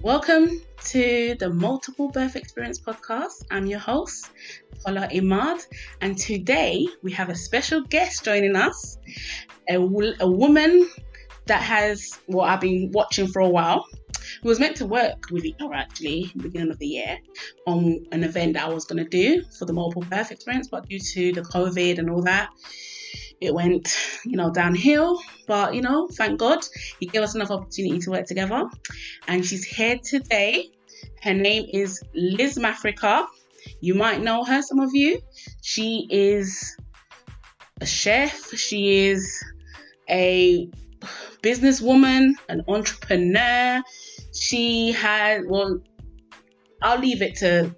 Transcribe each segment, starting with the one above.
Welcome to the Multiple Birth Experience podcast. I'm your host, Paula Imad, and today we have a special guest joining us, a woman that I've been watching for a while. We was meant to work with each other actually at the beginning of the year on an event that I was going to do for the Multiple Birth Experience, but due to the COVID and all that, it went, downhill. But, thank God he gave us another opportunity to work together. And she's here today. Her name is Liz Mafrika. You might know her, some of you. She is a chef. She is a businesswoman, an entrepreneur. I'll leave it to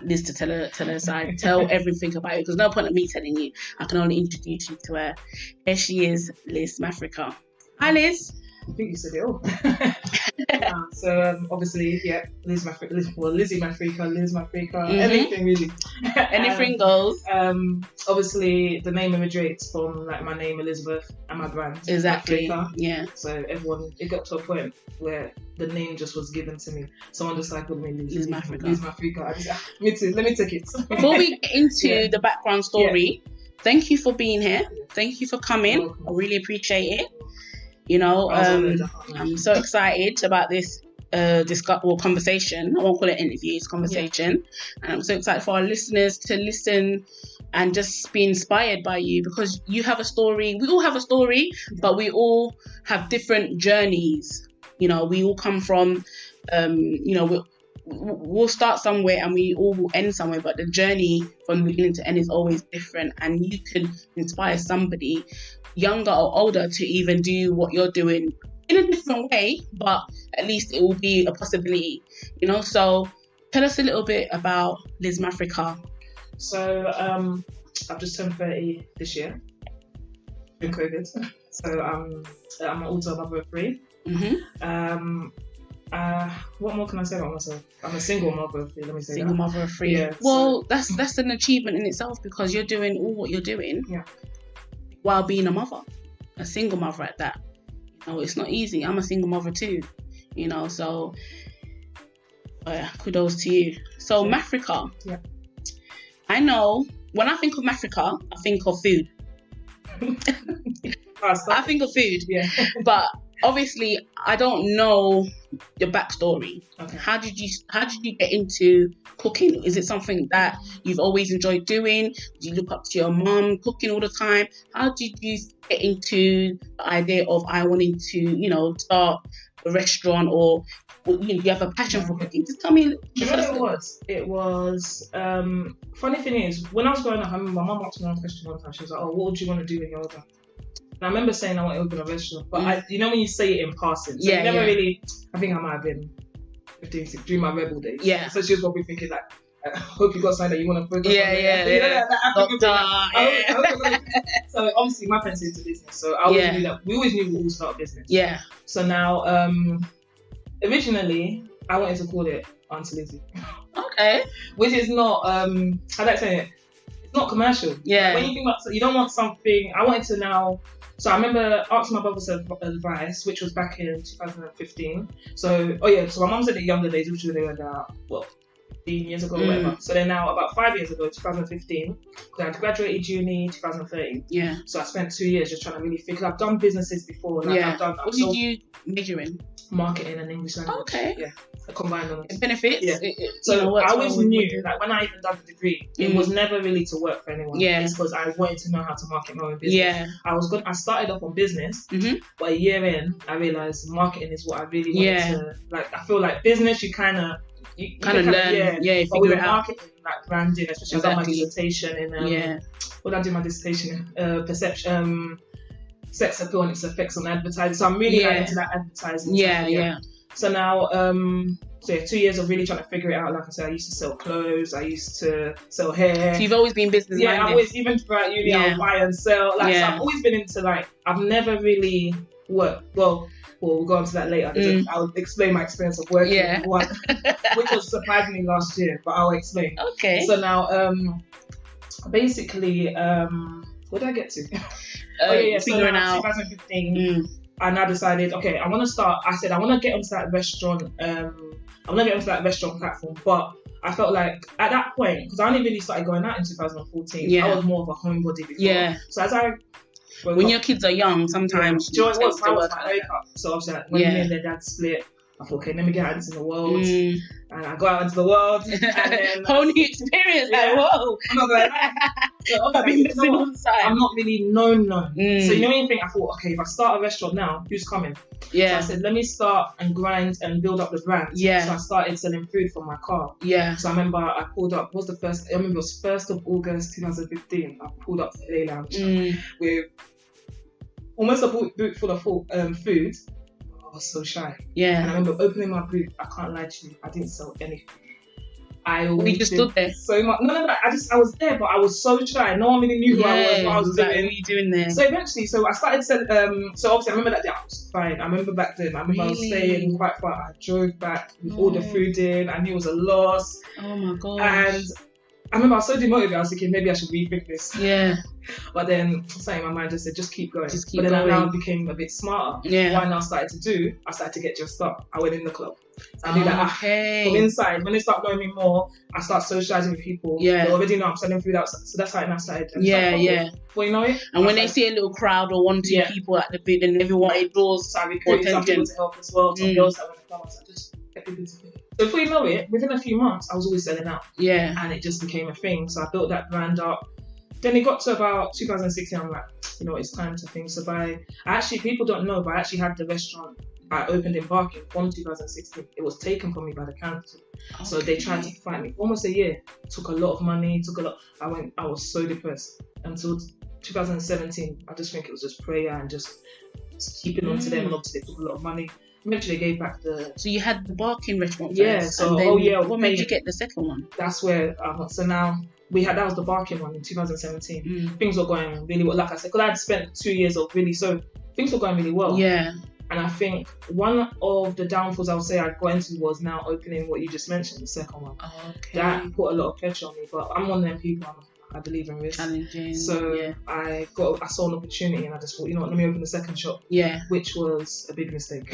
Liz to tell her side, tell everything about it, because no point of me telling you. I can only introduce you to her. Here she is, Liz Mafrika. Hi, Liz. I think you said it all. Obviously, Lizzy Mafrika, anything really. Anything goes. Obviously, the name originates from my name Elizabeth and my brand. Exactly. Mafrika. Yeah. So it got to a point where the name just was given to me. Someone just called me Liz Mafrika. Liz Mafrika. Me too. Let me take it. Before we get into the background story, thank you for being here. Thank you for coming. I really appreciate it. I'm so excited about this conversation. I won't call it interview, it's conversation. And I'm so excited for our listeners to listen and just be inspired by you, because you have a story. We all have a story, but we all have different journeys. We all come from, we'll start somewhere and we all will end somewhere, but the journey from beginning to end is always different. And you can inspire somebody, younger or older, to even do what you're doing in a different way, but at least it will be a possibility, So tell us a little bit about Liz Mafrika. So I've just turned 30 this year in COVID. So I'm also a mother of three. What more can I say about myself? I'm a single mother of three. Let me say single mother of three. Yeah, well, that's an achievement in itself, because you're doing all what you're doing while being a mother, a single mother at that. It's not easy. I'm a single mother too. So kudos to you. So Mafrika. Yeah. I know when I think of Mafrika, I think of food. I think of food. Yeah. But obviously, I don't know your backstory. Okay. How did you get into cooking? Is it something that you've always enjoyed doing? Do you look up to your mum cooking all the time? How did you get into the idea of I wanting to, start a restaurant, or you have a passion for cooking? Just tell me. It was. Funny thing is, when I was growing up, I remember my mum asked me one question one time. She was like, "Oh, what would you want to do when you're older?" And I remember saying I want to open a restaurant, but when you say it in passing, so you never really. I think I might have been 15, 16, during my rebel days. Yeah. So she was probably thinking like, I hope you got something that you want to focus on. So obviously my parents into business, so I always knew that we always knew we'll all start a business. Yeah. So now, originally I wanted to call it Auntie Lizzy. Okay. Which is not how do I say it? It's not commercial. Yeah. Like when you think about, you don't want something. I wanted to now. So I remember asking my brother's advice, which was back in 2015. So my mum said the younger days, which they were about 15 years ago or whatever. So they're now about 5 years ago, 2015. Because I graduated uni 2013. Yeah. So I spent 2 years just trying to really figure. I've done businesses before. What did you major in? Marketing and English language. Okay. Yeah. Combined on it benefits. Yeah. I always knew that when I even done the degree, it was never really to work for anyone. Yeah. It's because I wanted to know how to market my own business. Yeah. I started off on business, but a year in, I realized marketing is what I really wanted to like. I feel like business, you kind of learn. But with marketing, like branding, especially I've done my dissertation in what I do my dissertation in perception, sex appeal and its effects on advertising. So I'm really into that advertising. Yeah. So now, 2 years of really trying to figure it out. Like I said, I used to sell clothes. I used to sell hair. So you've always been business minded. Yeah, I always, even throughout uni, I'll buy and sell. So I've always been into I've never really worked. Well, we'll go on to that later. I'll explain my experience of working with one, which was surprisingly last year, but I'll explain. Okay. So now, basically, what did I get to? Figuring out. 2015. and I decided, okay, I want to get onto that restaurant. I want to get onto that restaurant platform, but I felt like at that point, because I only really started going out in 2014, I was more of a homebody before. Yeah. So as I when your kids are young, sometimes do you know what it was? I was my makeup. So obviously, like, when me and their dad split, I thought, okay, let me get out into the world. And I got out into the world. And then, whole new experience. Like, whoa. I'm not going to I'm not really known. So you know when you think, I thought, okay, if I start a restaurant now, who's coming? Yeah. So I said, let me start and grind and build up the brand. Yeah. So I started selling food from my car. Yeah. So I remember I pulled up, it was 1st of August 2015. I pulled up to LA Lounge with almost a boot full of food. I was so shy. Yeah. And I remember opening my boot. I can't lie to you. I didn't sell anything. We just stood there. So much. No. I was there, but I was so shy. No one really knew who I was, what I was doing. Like, what are you doing there? So eventually, I started selling. So obviously, I remember that day I was fine. I remember back then. I remember I was staying quite far. I drove back with all the food in. I knew it was a loss. Oh my god. And I remember I was so demotivated. I was thinking maybe I should rethink this. Yeah. But then something in my mind just said, just keep going. But then I now became a bit smarter. Yeah. What I now started to do, I started to get dressed up. I went in the club. So I knew that from inside, when they start knowing me more, I start socializing with people. Yeah. They already know I'm selling food outside. So that's how I started. Well, you know it. And when they see a little crowd or 1-2 people at the booth, and everyone indoors, so I recruited some people to help as well. Some girls that went to the club. I just get people to me. So before you know it, within a few months, I was always selling out. Yeah. And it just became a thing. So I built that brand up. Then it got to about 2016. I'm like, you know, it's time to think. So people don't know, but I actually had the restaurant I opened in Barking from 2016. It was taken from me by the council. Okay. So they tried to fight me for almost a year. Took a lot of money, I was so depressed. Until 2017, I just think it was just prayer and just keeping on to them. And obviously they took a lot of money. Eventually they gave back the... So you had the Barking restaurant first? Yeah. So, what made you get the second one? That's where, so now... that was the Barking one in 2017. Things were going really well. Like I said, because I'd spent 2 years of really, so things were going really well. Yeah. And I think one of the downfalls I would say I got into was now opening what you just mentioned, the second one. Oh, okay. That put a lot of pressure on me, but I'm one of them people, I believe in risk. Challenging. So I saw an opportunity and I just thought, you know what, let me open the second shop. Yeah. Which was a big mistake.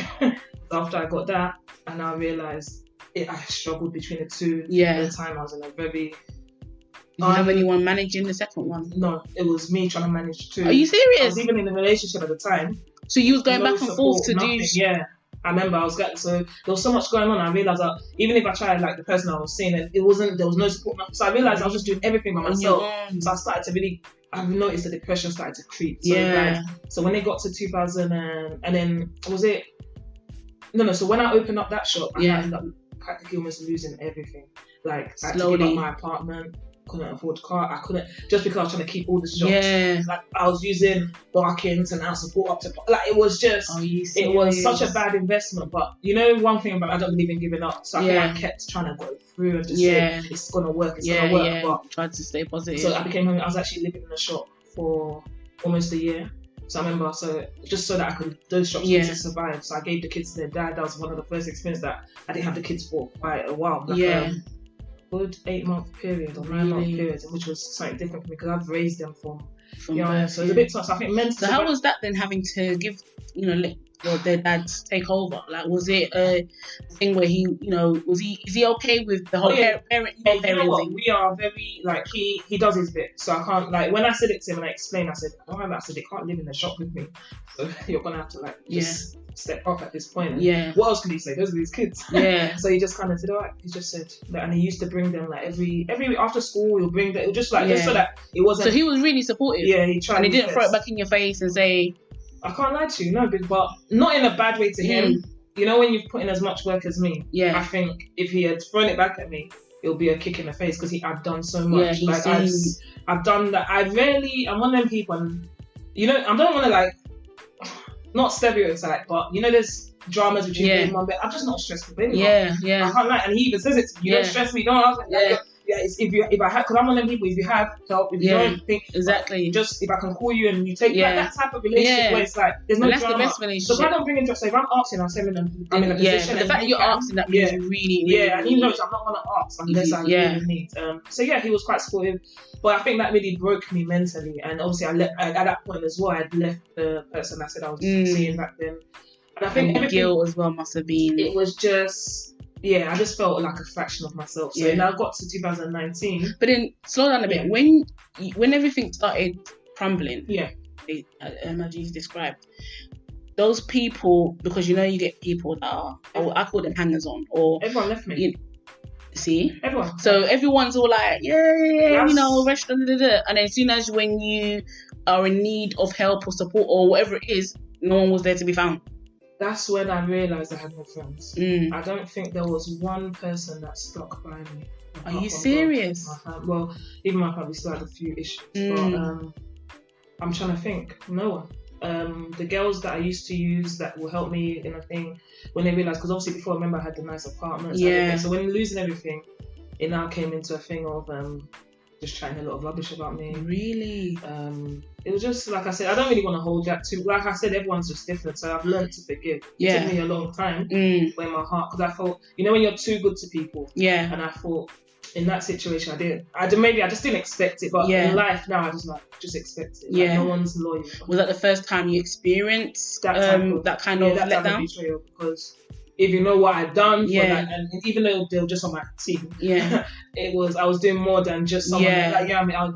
After I got that, and I realised I struggled between the two. Yeah. At the time I was in a very... Did you have anyone managing the second one? No, it was me trying to manage two. Are you serious? I was even in a relationship at the time. So you was going back and forth to nothing. do... Yeah. I remember so there was so much going on. I realised that even if I tried, like the person I was seeing, there was no support. So I realised I was just doing everything by myself. So I started to really... I've noticed the depression started to creep. So so when it got to 2000 and then was it... No. So when I opened up that shop, I ended up practically almost losing everything. Like I had to give up my apartment. Couldn't afford the car. I couldn't, just because I was trying to keep all the shops. Yeah. Like I was using Barking to now support up to, like it was just, it was such a bad investment. But you know, one thing about I don't believe in giving up. So I think I kept trying to go through and just say it's gonna work. It's gonna work. But tried to stay positive. So I was actually living in a shop for almost a year. So I remember, just so that those shops could survive. So I gave the kids to their dad. That was one of the first experiences that I didn't have the kids for quite a while. Like, good 8-month period or 9-month period, which was something different for me because I've raised them from birth. So it's a bit tough. So I think mentally. So how was that then, having to give, let their dad take over? Like, was it a thing where he, is he okay with the whole parenting thing? We are very, like, he does his bit. So I can't, like, when I said it to him and I explained, I said, they can't live in the shop with me. So you're going to have to, like, just step up at this point. And what else can he say? Those are these kids. Yeah. So he just kind of said, all right. He just said, and he used to bring them, like, every after school, he'll bring them, just like, just so that it wasn't. So he was really supportive. Yeah, he tried. And he didn't throw it back in your face and say, I can't lie to you, no, but not in a bad way to him. You know, when you've put in as much work as me, I think if he had thrown it back at me, it'll be a kick in the face because I've done so much. I've done that. I'm one of them people, and, I don't want to, like, not stereotype, but, there's dramas between me and mum, but I'm just not a stressful baby. Yeah. I can't lie, and he even says it to me, you don't stress me, don't. I was like, if I have, because I'm one of them people, if you have help, if you don't think exactly, just if I can call you and you take that type of relationship where it's like there's no that's drama. The best relationship. So if I don't bring in just, so if I'm asking, I'm saying I'm in a position. But the fact that you're asking, that means you really, and you know, I'm not gonna ask unless I really need. So he was quite supportive, but I think that really broke me mentally, and obviously at that point as well, I'd left the person I said I was seeing back then, and I think the guilt as well must have been. It was just. Yeah, I just felt like a fraction of myself. So now I got to 2019. But then slow down a bit. When everything started crumbling, as you described, those people, because you get people that are, I call them hangers on, or everyone left me. See, everyone. So everyone's all like, restaurant, and then as soon as when you are in need of help or support or whatever it is, no one was there to be found. That's when I realised I had no friends. I don't think there was one person that stuck by me. Are you serious? Well, even my family still had a few issues. But I'm trying to think. No one. The girls that I used to use that will help me in a thing, when they realised, because obviously before, I remember I had the nice apartments. So when losing everything, it now came into a thing of just chatting a lot of rubbish about me. Really? It was just, like I said, I don't really want to hold that too. Like I said, everyone's just different, so I've learned to forgive. It took me a long time when my heart, because I thought, when you're too good to people, and I thought in that situation I just didn't expect it, but in life now I just expect it. Like, no one's loyal. Was that the first time you experienced that kind of letdown? Betrayal, because if you know what I'd done for that, and even though they were just on my team, I was doing more than just someone. I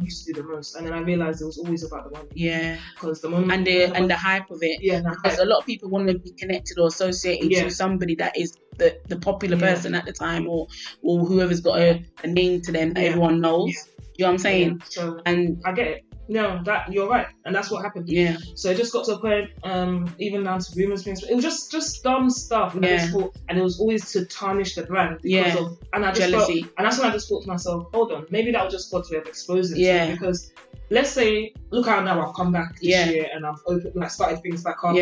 used to do the most, and then I realized it was always about the money. Because the money and the hype of it. Because a lot of people want to be connected or associated to somebody that is the popular person at the time, or whoever's got a name to them that everyone knows. You know what I'm saying? So, and I get it. No, that you're right, and that's what happened. So it just got to a point, even down to rumours being spread. It was just dumb stuff, and I just thought, and it was always to tarnish the brand because of, and I just jealousy. And that's when I just thought to myself, hold on, maybe that was just God's way of exposing it. Because let's say, look how now I've come back this year and I've started things back up.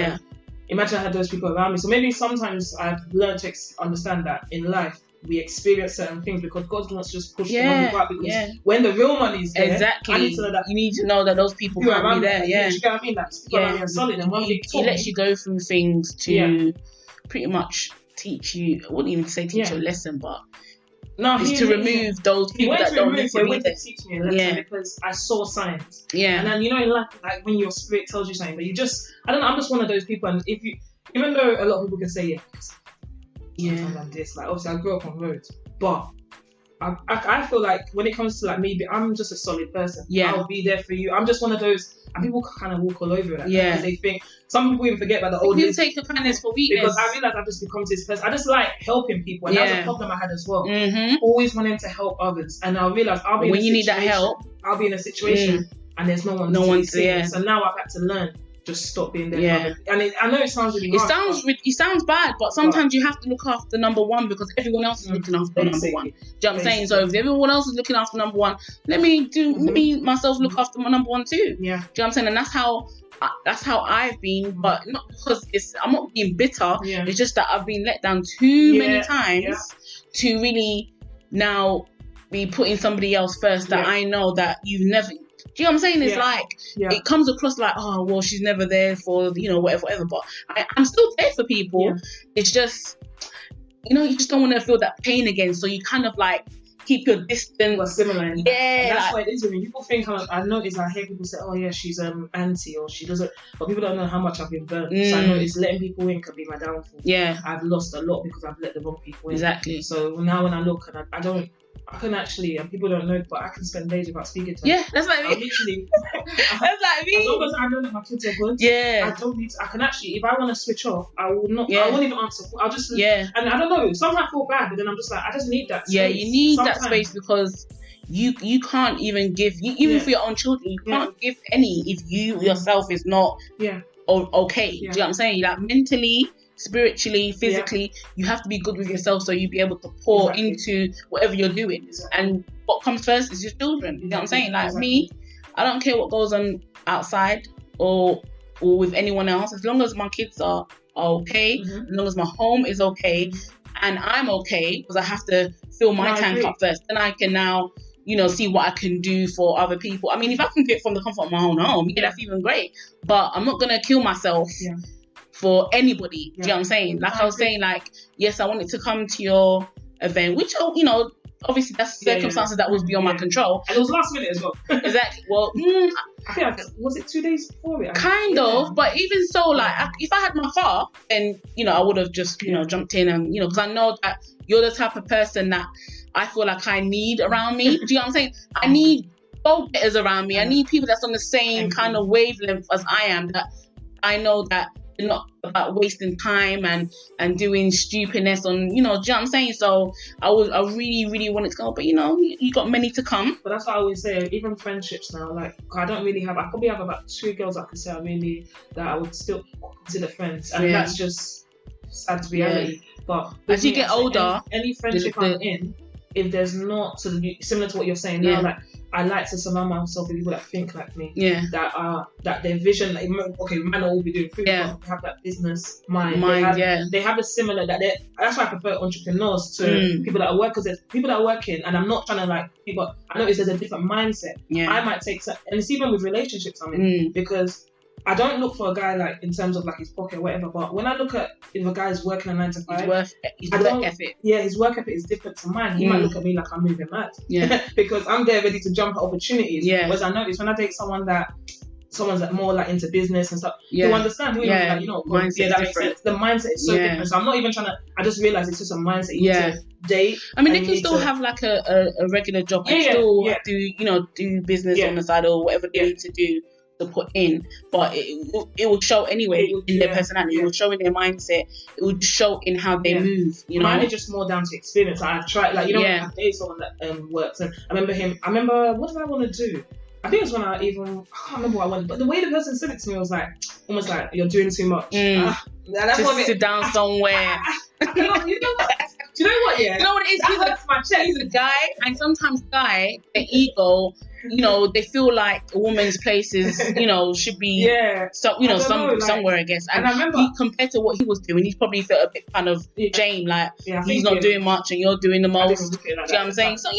Imagine I had those people around me. So maybe sometimes I've learned to understand that in life we experience certain things because God wants to just push the money back, because when the real money is there, I need to know that you need to know that those people can't be there. You get what I mean? Like, people around me are solid, and he lets you go through things to pretty much teach you. I wouldn't even say teach you a lesson, but to remove those people that don't need to be there. To teach me a lesson because I saw signs. And then in life, like when your spirit tells you something, but you just, I don't know, I'm just one of those people, and if you, even though a lot of people can say sometimes I'm this, like obviously I grew up on roads, but I feel like when it comes to like me, I'm just a solid person. I'll be there for you. I'm just one of those, and people kind of walk all over it because they think, some people even forget about the old days. You take your kindness for weakness. Because I realised I've just become this person. I just like helping people, and that's a problem I had as well. Always wanting to help others, and I realised when you need that help, I'll be in a situation and there's no one's there. So now I've had to learn. Just stop being there. And I know it sounds really hard. It sounds bad, but sometimes you have to look after number one because everyone else is looking after number one. Do you know what I'm saying? So if everyone else is looking after number one, let me myself look after my number one too. Do you know what I'm saying? And that's how I've been, but not because I'm not being bitter. It's just that I've been let down too many times to really now be putting somebody else first that I know that you've never. Do you know what I'm saying? It's like, it comes across like, oh, well, she's never there for, whatever. But I'm still there for people. It's just, you just don't want to feel that pain again. So you kind of like keep your distance. Well, similar. And that's what it is with me. People think, I notice, I hear people say, oh yeah, she's anti, or she doesn't, but people don't know how much I've been burnt. So I know it's letting people in can be my downfall. I've lost a lot because I've let the wrong people in. Exactly. So now when I look, and I can actually, and people don't know, but I can spend days without speaking to them. Yeah, that's like me. That's like me. As long as I know that my kids are good, I don't need to, I can actually, if I want to switch off, I will not, I won't even answer. I'll just, and I don't know, sometimes I feel bad, but then I'm just like, I just need that space. Yeah, you need that space because you can't even give, even for your own children, you can't give any if you yourself is not okay. Do you know what I'm saying? Like mentally, spiritually, physically, you have to be good with yourself so you'll be able to pour into whatever you're doing. And what comes first is your children. You know what I'm saying? Like me, I don't care what goes on outside or with anyone else. As long as my kids are okay, as long as my home is okay, and I'm okay because I have to fill my tank up first, then I can now, you know, see what I can do for other people. I mean, if I can do it from the comfort of my own home, yeah, that's even great. But I'm not gonna kill myself for anybody. Do you know what I'm saying? Like I was saying, like, yes, I wanted to come to your event, which, you know, obviously that's circumstances that was beyond my control. And it was last minute as well. Exactly. Well, I think was it 2 days before it? Kind of, but even so, like, if I had my car, then, you know, I would have just, you know, jumped in and, you know, because I know that you're the type of person that I feel like I need around me. Do you know what I'm saying? I need go-getters around me. I need people that's on the same kind of wavelength as I am, that I know that they're not about wasting time and doing stupidness on, you know, do you know what I'm saying? So I really, really wanted to go, but, you know, you got many to come. But that's what I always say, even friendships now, like, I probably have about 2 girls I could say that I would still consider friends. And that's just sad reality. But as you get older, any friendship I'm in, if there's not sort of similar to what you're saying now, like, I like to surround myself with people that think like me. Yeah. That their vision, like, okay, we might not all be doing food, but they have that business mind. They have a similar that's why I prefer entrepreneurs to people that are workers. There's people that are working, and I'm not trying to like people. I notice there's a different mindset. Yeah. I might take, and it's even with relationships. I mean, because I don't look for a guy like in terms of like his pocket or whatever, but when I look at if a guy is working a 9 to 5, his work ethic. Yeah, his work ethic is different to mine. He might look at me like I'm moving mad. Yeah. Because I'm there ready to jump at opportunities. Yeah. Whereas I notice when I date someone's like more like into business and stuff, you understand who like, you know, that makes sense. The mindset is so different. So I'm not even trying to, I just realize it's just a mindset. You need to date. I mean, they can still have like a regular job and still do business on the side or whatever they need to do to put in, but it will show anyway in their personality. It will show in their mindset. It will show in how they move. You know, mine is just more down to experience. I've tried, like, you know, I've dated someone that works, and I remember what did I want to do? I think it was when I can't remember what I wanted, but the way the person said it to me was like almost like you're doing too much. Just sit down somewhere. You know what? Do you know what? Yeah. You know what it is? He's a guy, and sometimes their ego, you know, they feel like a woman's place is, you know, should be, somewhere, I guess. And I remember compared to what he was doing, he probably felt a bit kind of ashamed, like he's not doing much and you're doing the most. Do you know what I'm saying? So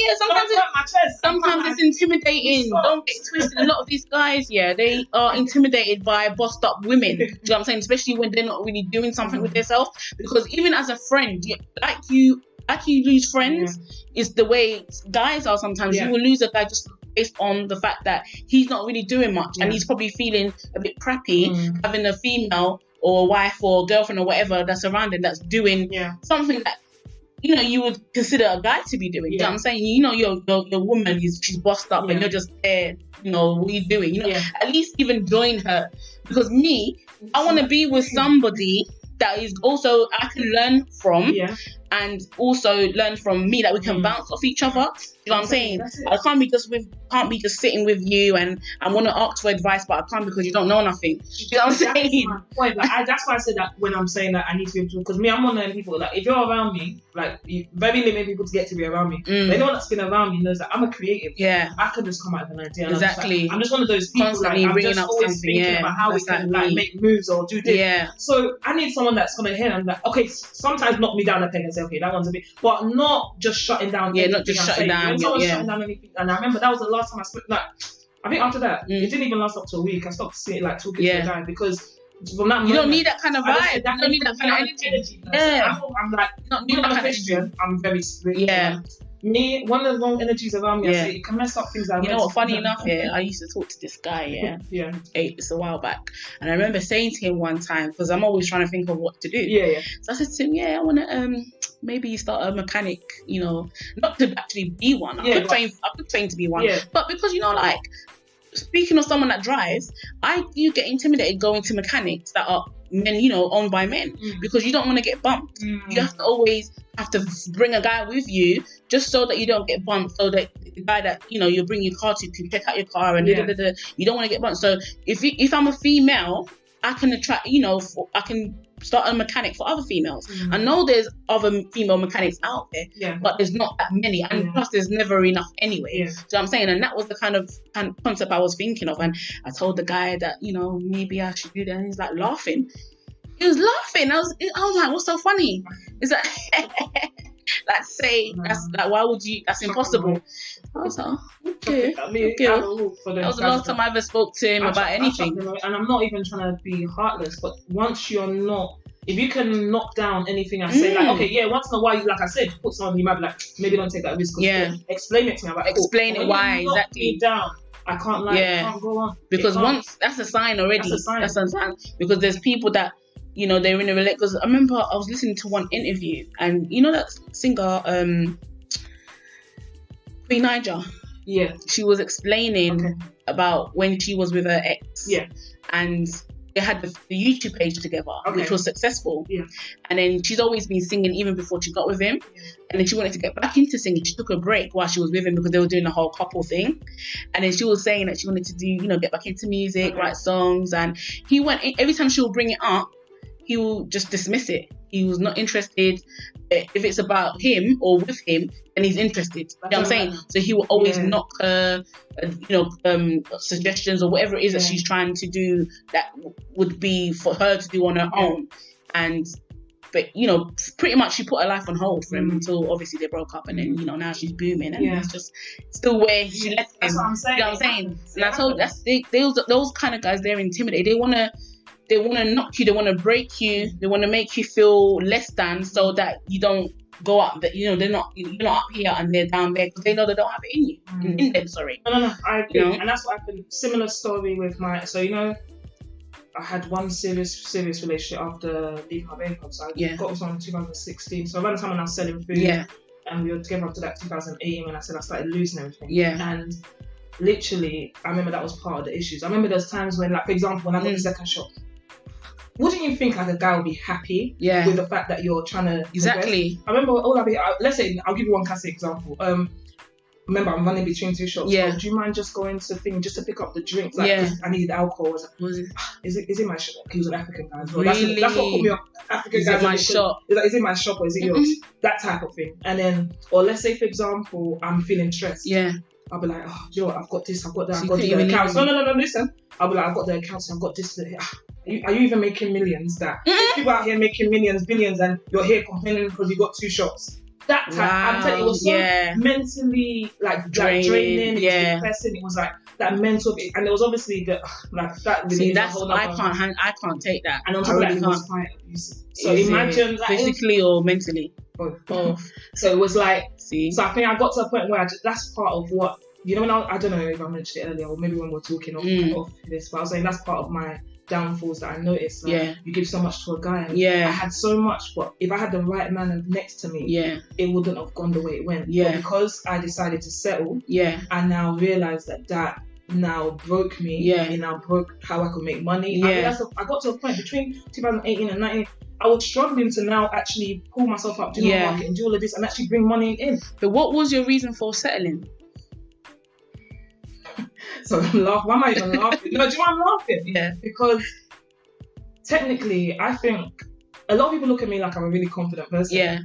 sometimes it's intimidating. Don't get twisted. A lot of these guys, they are intimidated by bossed up women. Do you know what I'm saying? Especially when they're not really doing something with themselves. Because even as a friend, like you lose friends is the way guys are sometimes. You will lose a guy just based on the fact that he's not really doing much and he's probably feeling a bit crappy having a female or wife or girlfriend or whatever that's around him that's doing something that, you know, you would consider a guy to be doing. You know what I'm saying? You know, your woman she's bossed up and you're just there, you know, what are you doing? You know, at least even join her. Because I want to be with somebody that is also I can learn from and also learn from me, that we can bounce off each other. You know what I'm saying? I can't be just sitting with you and I want to ask for advice, but I can't because you don't know nothing. You know what I'm saying? That's my point. Like, that's why I said that when I'm saying that I need to be able to, because I'm one of them people, like, if you're around me, like, very limited people to get to be around me. But anyone that's been around me knows that I'm a creative. Yeah. I can just come out with an idea. Exactly. I'm just one of those people, constantly like, I'm bringing just up always something. thinking about how we can like make moves or do this. Yeah. So I need someone that's gonna hear and like, okay, sometimes knock me down a peg and say, okay, that one's a bit, but not just shutting down. Yeah, not just shutting down. When someone's shutting down anything, and I remember that was the last time I spoke. Like, I think after that, it didn't even last up to a week. I stopped talking to a guy because from that moment, you don't need that kind of vibe. You don't need that kind of energy. Yeah, I'm like, not a Christian. I'm very spiritual. Yeah. Me, one of the wrong energies around me, I say, it can mess up things. You know what? Funny enough, I used to talk to this guy. It's a while back, and I remember saying to him one time, because I'm always trying to think of what to do. So I said to him, I want to maybe start a mechanic. You know, not to actually be one. I could train to be one, but because, you know, like, speaking of someone that drives, you get intimidated going to mechanics that are men, you know, owned by men, because you don't want to get bumped. You have to always bring a guy with you just so that you don't get bumped, so that the guy that, you know, you bring your car to can check out your car and you don't want to get bumped. So if I'm a female, I can attract, you know, I can start a mechanic for other females. I know there's other female mechanics out there, but there's not that many, and plus there's never enough anyway. So I'm saying, and that was the kind of concept I was thinking of, and I told the guy that, you know, maybe I should do that, and he's like laughing. He was laughing. I was like, what's so funny? Is that like say that's like why would you? That's impossible. I was like, okay. I mean, okay. That was the last time I ever spoke to him about anything. And I'm not even trying to be heartless, but once you're not. If you can knock down anything I say, like, okay, yeah, once in a while, like I said, put someone, you might be like, maybe don't take that risk. Yeah. Explain it to me. Like, explain it why, exactly. Down, I can't lie. Yeah. I can't go on. Because once, that's a sign already. That's a sign. Because there's people that, you know, they're in a relationship. Because I remember I was listening to one interview, and you know that singer, Queen Naija? Yeah. She was explaining about when she was with her ex. Yeah. And they had the YouTube page together, which was successful. Yeah. And then she's always been singing even before she got with him. Yeah. And then she wanted to get back into singing. She took a break while she was with him because they were doing the whole couple thing. And then she was saying that she wanted to do, you know, get back into music, write songs. And he went, every time she would bring it up, he will just dismiss it. He was not interested. If it's about him or with him, then he's interested. You know what I'm saying? So he will always knock her, suggestions or whatever it is that she's trying to do that would be for her to do on her own. But, you know, pretty much she put her life on hold for him until obviously they broke up, and then, you know, now she's booming, and it's just still where she left him. That's what I'm saying. You know what I'm saying? And I told those kind of guys, they're intimidated. They want to knock you, they want to break you, they want to make you feel less than, so that you don't go up, that, you know, you're not up here and they're down there, because they know they don't have it in you, in them, sorry. No, I agree. You know? And that's what happened. Similar story with so, you know, I had one serious relationship after leaving my baby club. So I got with someone in 2016. So around the time when I was selling food, and we were together up to that 2018 when I said I started losing everything. Yeah. And literally, I remember that was part of the issues. I remember there's times when, like, for example, when I got the second shot, wouldn't you think like a guy would be happy with the fact that you're trying to exactly progress? I remember let's say, I'll give you one classic example. Remember, I'm running between two shops. Yeah. So, do you mind just going to thing just to pick up the drinks? Like, I needed alcohol. I was like, is it my shop? He was an African guy as well. Really? That's what put me off. African guys. Is it my shop? Is it my shop or is it yours? That type of thing. And then, or let's say, for example, I'm feeling stressed. Yeah. I'll be like, oh, you know what? I've got this, I've got that, I've got the accounts. No, listen. I'll be like, I've got the accounts, I've got this. Are you even making millions? That people out here making millions, billions, and you're here complaining because you got two shops. That time, I'm telling you, it was so mentally like draining. It was depressing. It was like that mental, and there was obviously that that. See, that's I can't take that. And on top of that, it was quite abusive. So imagine physically or mentally. Both. So it was like, so I think I got to a point where that's part of what, you know, when I don't know if I mentioned it earlier or maybe when we're talking off this, but I was saying that's part of my downfalls that I noticed. Like, you give so much to a guy. I had so much, but if I had the right man next to me, it wouldn't have gone the way it went. But because I decided to settle, I now realised that now broke me. It now broke how I could make money. I got to a point between 2018 and 19. I was struggling to now actually pull myself up, do the market and do all of this and actually bring money in. But what was your reason for settling? So I'm laughing. Why am I even laughing? No, do you know why I'm laughing? Yeah. Because technically, I think a lot of people look at me like I'm a really confident person. Yeah.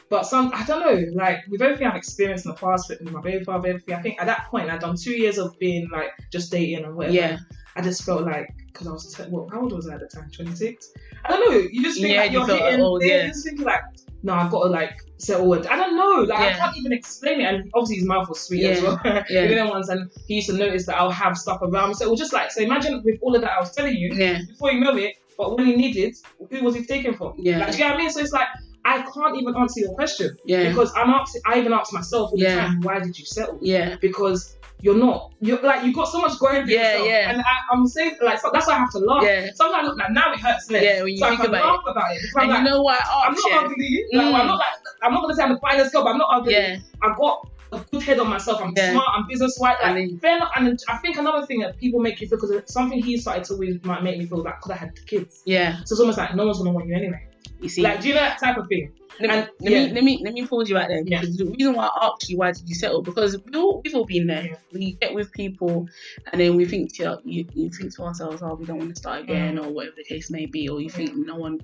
But I don't know, like with everything I've experienced in the past with my baby father, everything, I think at that point I'd done 2 years of being like just dating and whatever. Yeah. I just felt like, because I was, how old was I at the time? 26? I don't know. You just think like you're hitting old, you're just thinking like, no, I've got to like settle with. I don't know. Like I can't even explain it. And obviously his mouth was sweet as well. And he used to notice that I'll have stuff around me. So it was just like, so imagine with all of that I was telling you before you know it, but when he needed, who was he taken from? Yeah. Like, do you get what I mean? So it's like, I can't even answer your question. Yeah. Because I even ask myself all the time, why did you settle? Yeah. Because you're like, you've got so much going for yourself. Yeah. And I'm saying, like, so that's why I have to laugh. Yeah. Sometimes I look like, now it hurts less. Yeah, when you think about it. And like, you know what? I'm not ugly. Like, I'm not going to say I'm the finest girl, but I'm not ugly. Yeah. I've got a good head on myself. I'm smart. I'm business-wise. Like, fair enough. And I think another thing that people make you feel, because something he started to always might make me feel like, because I had kids. Yeah. So it's almost like no one's going to want you anyway. You see, like, do you know that type of thing? Let me pause you out there. Yeah. The reason why I asked you why did you settle, because we've all been there. Yeah. We get with people and then we think you think to ourselves, oh, we don't want to start again, or whatever the case may be, or you think no one,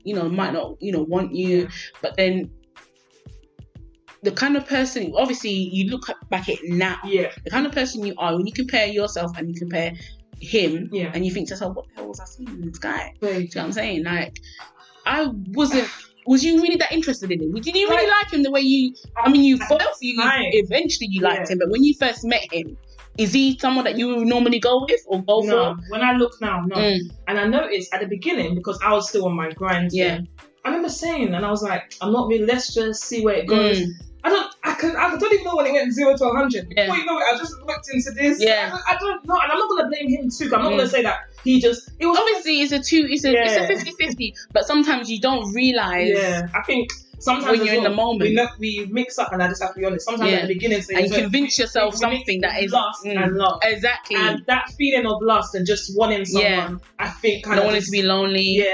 might not, want you. Yeah. But then the kind of person, obviously you look back at it now, the kind of person you are, when you compare yourself and you compare him, and you think to yourself, what the hell was I seeing in this guy? Do you know what I'm saying? Like, I wasn't was you really that interested in him? Did you really like him the way you? I mean, you eventually you liked him, but when you first met him, is he someone that you would normally go with or go for? When I look now, no. And I noticed at the beginning, because I was still on my grind. Yeah. I remember saying, and I was like, I'm not really. Let's just see where it goes. I don't even know when it went 0 to 100. Before you know it, I just looked into this. Yeah. I don't know, and I'm not gonna blame him too. I'm not gonna say that he just. It was obviously it's a 50-50, but sometimes you don't realize. Yeah, I think sometimes when you're in the moment, we mix up, and I just have to be honest. Sometimes at the beginning, and convince yourself something that is lust and love. Exactly, and that feeling of lust and just wanting someone. I think kind of wanting to be lonely.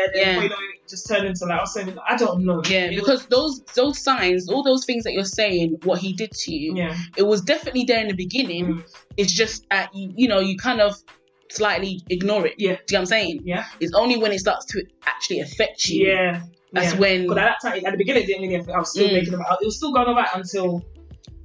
Just turn into like I was saying. I don't know. Yeah, because those signs, all those things that you're saying, what he did to you, it was definitely there in the beginning. It's just that you kind of slightly ignore it. Yeah, do you know what I'm saying? Yeah, it's only when it starts to actually affect you. Yeah, that's when. Because at that time, at the beginning, it didn't really affect. I was still making them out. It was still going on back until.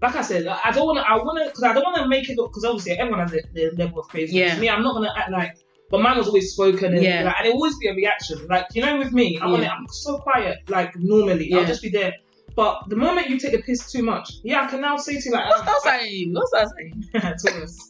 Like I said, I don't want to make it look, because obviously everyone has their level of crazy. Yeah. Me, I'm not gonna act like. But mine was always spoken, and and it will always be a reaction. Like, with me, I'm so quiet. Like normally, I'll just be there. But the moment you take the piss too much, I can now say to you like, what's that saying? Thomas.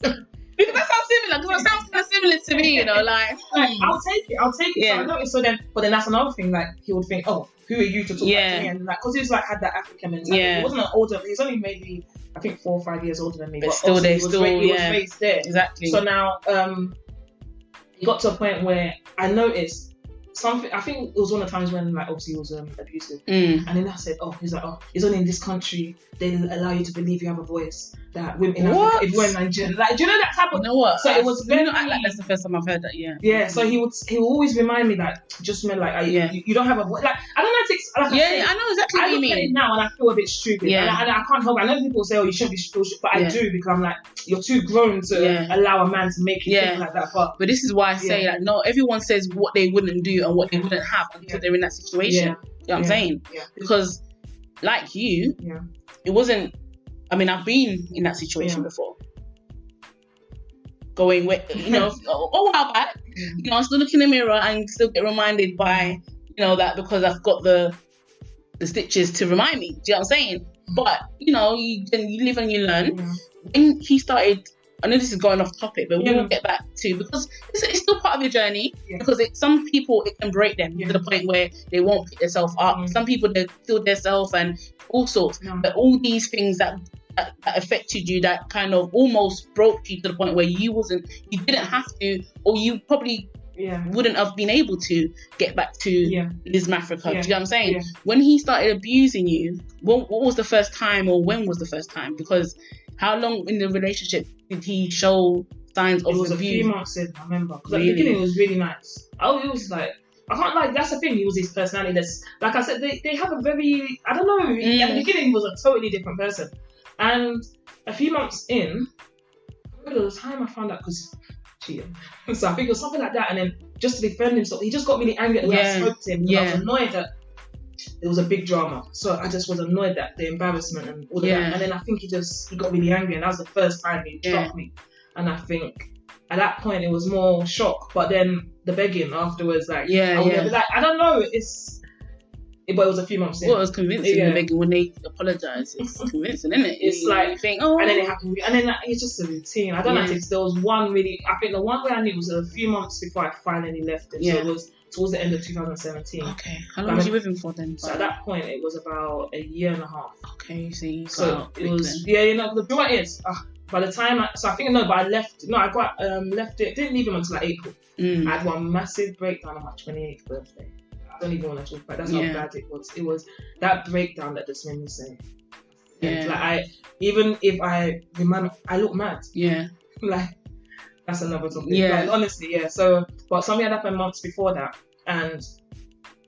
Because that sounds similar. Because it sounds kind of similar to me, like. I'll take it. Yeah. So I noticed. So then, but then that's another thing. Like he would think, oh, who are you to talk back to me? And like, because he's like had that African mentality. Yeah. He wasn't an older. He's only maybe I think 4 or 5 years older than me. But still, he was raised there. Exactly. So now, it got to a point where I noticed something. I think it was one of the times when, like, obviously he was abusive, and then I said, he's like, it's only in this country they allow you to believe you have a voice. That women in Africa, if we're in Nigeria, like, do you know that type of? You know what? So it was very. Act like that's the first time I've heard that. Yeah. Yeah. So he would always remind me that just men like you don't have a voice. Like I don't know. I know exactly what you mean. I look at it now and I feel a bit stupid. Yeah. And I can't help it. I know people say, you shouldn't be stupid, but I do, because I'm like, you're too grown to allow a man to make you think like that. But this is why I say like, no, everyone says what they wouldn't do and what they wouldn't have until they're in that situation. You know what I'm saying? Yeah. Because like you, it wasn't. I mean, I've been in that situation before. Going with, a while back, I still look in the mirror and still get reminded by, that because I've got the stitches to remind me. Do you know what I'm saying? But, you live and you learn. When he started, I know this is going off topic, but we will get back to, because it's still part of your journey, because some people, it can break them to the point where they won't pick themselves up. Some people, they kill themselves and all sorts. But all these things that affected you, that kind of almost broke you to the point where you didn't have to, or you probably wouldn't have been able to get back to Liz Mafrika. Do you know what I'm saying? When he started abusing you, what was the first time, or when was the first time? Because how long in the relationship did he show signs of abuse? It was a few months in, I remember. Because at the beginning it was really nice. It was like, I can't like, that's the thing, he was his personality. That's, like I said, they have a very, I don't know, at the beginning he was a totally different person. And a few months in, there was a time I found out, because cheating. So I think it was something like that, and then just to defend himself, he just got really angry at the way I spoke to him. I was annoyed that there was a big drama. So I just was annoyed at the embarrassment and all of that. And then I think he got really angry, and that was the first time he shocked me. And I think at that point it was more shock, but then the begging afterwards, like, like, I don't know, but it was a few months in. Well, it was convincing the begging when they apologise. It's convincing, isn't it? It's like, you think, and then it happened, and then it's just a routine. I don't know if there was one really. I think the one way I knew was a few months before I finally left him. So it was towards the end of 2017. Okay, how long was you with him for then? So at that point, it was about a year and a half. Okay, you see. So it was the point is, by the time I left. No, I got left it. Didn't leave him until like April. I had one massive breakdown on my 28th birthday. I don't even want to talk about it. That's how bad it was. It was that breakdown that just made me say, like, even if I remember, I look mad. Yeah. Like, that's another topic. Yeah. Like, honestly, So, but something had happened months before that, and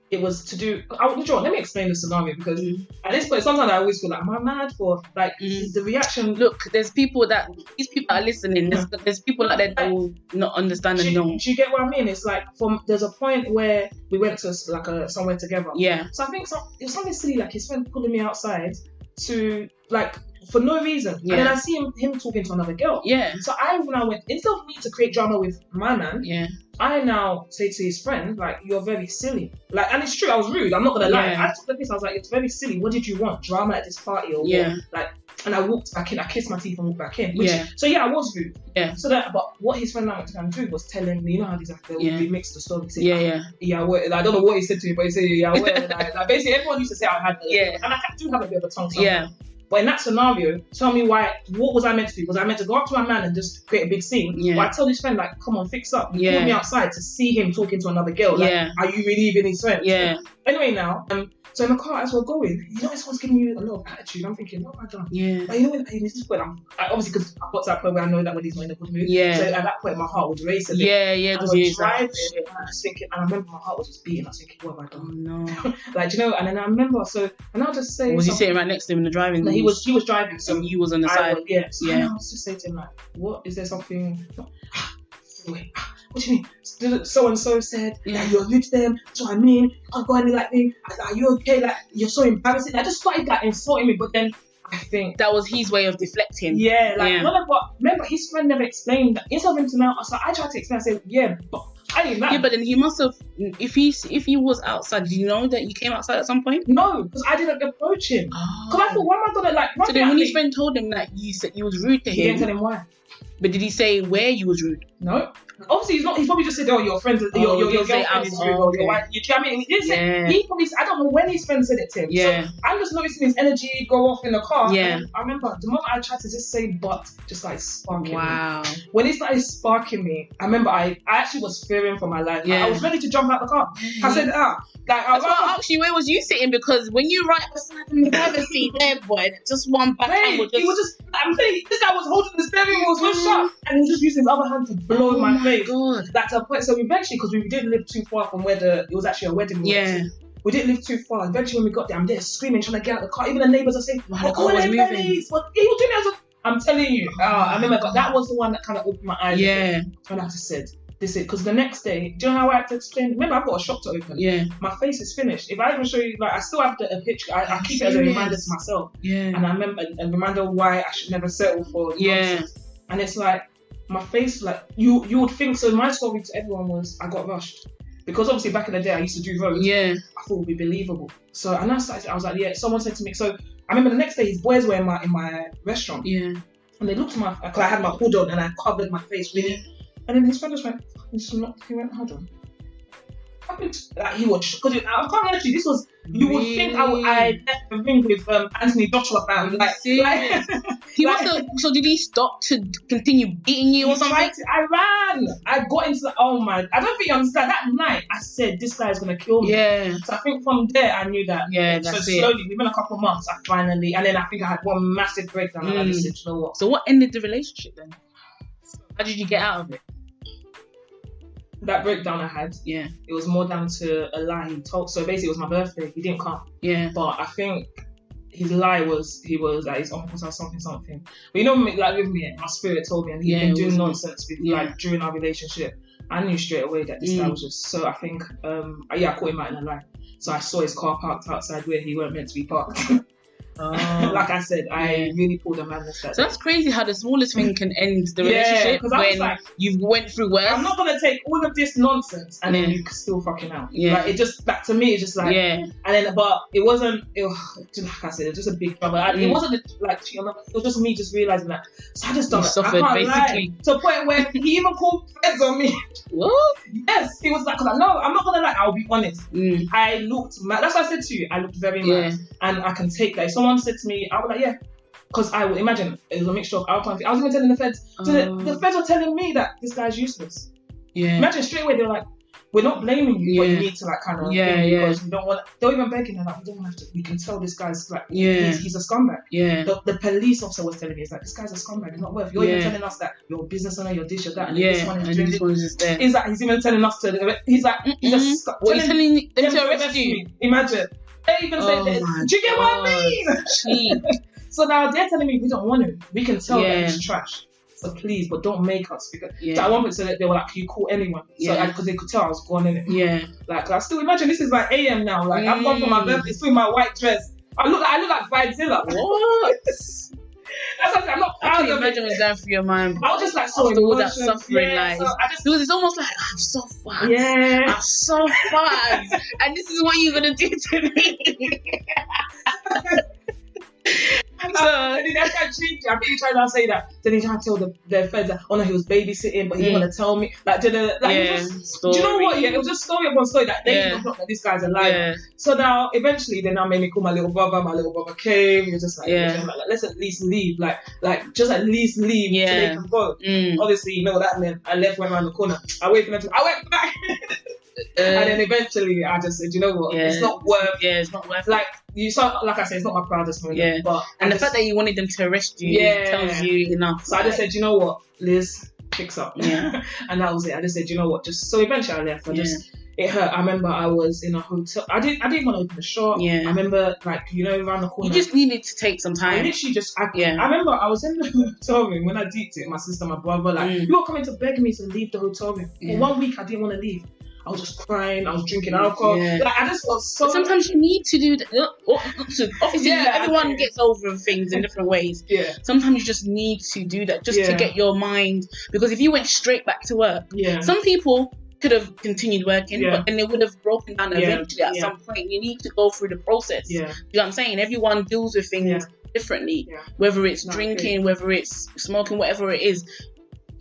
it was to do. Let me explain the scenario, because at this point, sometimes I always feel like, am I mad for like the reaction? Look, there's people that these people are listening. There's people like that will not understand and know. Do you get what I mean? It's like there's a point where we went to somewhere together. Yeah. So I think it was something silly, like his friend pulling me outside to like for no reason. And then I see him talking to another girl. Yeah. So I now went, instead of me to create drama with my man, I now say to his friend, like, you're very silly. Like, and it's true, I was rude, I'm not gonna lie. I took the piss, I was like, it's very silly. What did you want? Drama at this party or what? Like, and I walked back in, I kissed my teeth and walked back in. So I was rude. So that, but what his friend now went to go and do was telling me, you know how these actors remix the story. Say, well, I don't know what he said to me, but he said, well. Like basically everyone used to say I had and I do have a bit of a tongue sometimes. But in that scenario, tell me what was I meant to do? Was I meant to go up to my man and just create a big scene? Or I tell this friend, like, come on, fix up. You pulled me outside to see him talking to another girl. Like, are you really even his friend? Anyway, now, so in the car as we're going, you know, someone's giving you a lot of attitude. I'm thinking, what have I done? But you know, in this point, obviously, because I got to that point where I know that when he's not in a good mood. So at that point, my heart was racing. Because you're driving, and I was thinking, and I remember my heart was just beating. I was thinking, what have I done? Oh, no. Like, you know, and then I remember, and I'll just say, was he sitting right next to him in the driving? No, he was driving, so you was on the side. I was just saying to him, like, what is there something? What do you mean? So and so said that you're rude to them. That's what I mean. You can't go any like me. Are you okay? Like, you're so embarrassing. I just started like insulting me, but then I think that was his way of deflecting. Remember, his friend never explained that. Instead of him to now, so I tried to explain. I said, but I didn't know. But then he must have. If he was outside, did you know that you came outside at some point? No, because I didn't approach him. Because I thought, why am I gonna like? So then, when his friend told him that you said you was rude to him, he didn't tell him why. But did he say where you was rude? No. Obviously, he's not. He probably just said, "Oh, your friends, your girlfriend is rude, or your wife." You know what I mean? He didn't say. He probably. I don't know when his friend said it to him. So I'm just noticing his energy go off in the car. I remember the moment I tried to just say "but," just like sparking me. When he started sparking me, I remember I actually was fearing for my life. I was ready to jump out the car. I said, That's why I asked you, where was you sitting? Because when you right beside him in the driver's seat there, boy, just one back hand was just... He was just... I'm telling you, this guy was holding the steering wheel so sharp, and he was just using his other hand to blow my face. God. That's a point. So eventually, because we didn't live too far from where it was actually a wedding. We didn't live too far. Eventually, when we got there, I'm there screaming, trying to get out of the car. Even the neighbours are saying, the car was moving. But he was doing it as a... I'm telling you. I remember that was the one that kind of opened my eyes. And I just said... This is because the next day, do you know how I had to explain? Remember, I've got a shop to open. My face is finished. If I even show you, like, I still have a picture. I keep it as a reminder to myself. And I remember a reminder why I should never settle for nonsense. And it's like my face, like you would think. So my story to everyone was I got rushed because obviously back in the day I used to do roads. I thought it would be believable. So and I was like, someone said to me. So I remember the next day his boys were in my restaurant. And they looked at because I had my hood on and I covered my face really. And then his friend just went, he went, hold on. Like he watched, because I can't lie to you, this was, you would think I left the ring with Anthony Joshua fan. He must have, so did he stop to continue beating you or something? I ran. I got into the, I don't think you understand. That night, I said, this guy is going to kill me. So I think from there, I knew that. So slowly, within a couple of months, I finally, and then I think I had one massive breakdown. And I just said, you know what? So what ended the relationship then? How did you get out of it? That breakdown I had, it was more down to a lie he told. So basically, it was my birthday. He didn't come. But I think his lie was he was like his uncle said something. But you know, like with me, my spirit told me, and he'd been doing nonsense with like during our relationship. I knew straight away that this guy was just. So I think, I caught him out in a lie. So I saw his car parked outside where he weren't meant to be parked. Like I said, I really pulled a madness. So that's crazy how the smallest thing can end the relationship when you went through worse. I'm not gonna take all of this nonsense and then you can still fucking out. Like it just, like to me, it's just like, and then, but it wasn't. Like I said, it was just a big trouble. It wasn't like it was just me just realizing that. So I just suffered basically to a point where he even called friends on me. What? Yes, he was like, because no, I'm not gonna lie. I'll be honest. I looked mad. That's what I said to you. I looked very mad, and I can take that. If someone said to me, I was like, because I would imagine it was a mixture of alcohol. I was even telling the feds. So the feds were telling me that this guy's useless. Imagine straight away they're like, we're not blaming you, but you need to like kind of because we don't want. They're even begging her like, we don't have to. We can tell this guy's like he's a scumbag. The police officer was telling me, it's like, this guy's a scumbag. He's not worth. You're even telling us that you're a business owner, you're this, you're that, and this one is doing this. Just there. He's like, he's even telling us to. He's like, he's telling them to arrest you. Imagine. They even say this. Do you get what I mean? So now they're telling me we don't want him. We can tell that he's trash. So please, but don't make us. Because so at one point, so they were like, can you call anyone? So because they could tell I was gone in it. Like I still imagine this is like AM now. Like I've gone for my birthday, still in my white dress. I look like Bridezilla. What? That's what I'm not proud of it. Imagine what's going through your mind. I was just like so all that suffering, like because it's almost like I'm so fucked. Yeah, I'm so fucked, and this is what you're gonna do to me. So that's kind of cheeky. I think he tried to say that. Then he tried to tell the feds that, oh no, he was babysitting, but he didn't want to tell me. Like, do you know what? Yeah, it was just story upon story that they even thought that this guy's a liar. Yeah. So now, eventually, they now made me call my little brother. My little brother came. He was just like, let's at least leave. Like, just at least leave so they can go. Obviously, you know what that meant. I left, went around the corner. I waited for them to. I went back. And then eventually, I just said, you know what? It's not worth. Yeah, it's not worth. Like you saw, like I said, it's not my proudest moment. Yeah. But the fact that you wanted them to arrest you tells you enough. So I just said, you know what, Liz, fix up. Yeah. And that was it. I just said, you know what, just so eventually I left. It hurt. I remember I was in a hotel. I didn't want to open the shop. Yeah. I remember, like, you know, around the corner. You just needed to take some time. I literally just. I remember I was in the hotel room when I deeped it. My sister, my brother, like, you were coming to beg me to leave the hotel room. For 1 week, I didn't want to leave. I was just crying. I was drinking alcohol. Yeah. Like, I just was so. But sometimes you need to do that. Obviously, everyone gets over things in different ways. Yeah. Sometimes you just need to do that just to get your mind. Because if you went straight back to work, some people could have continued working, but then they would have broken down eventually at some point. You need to go through the process. Yeah. You know what I'm saying? Everyone deals with things differently. Yeah. Whether it's drinking, whether it's smoking, whatever it is.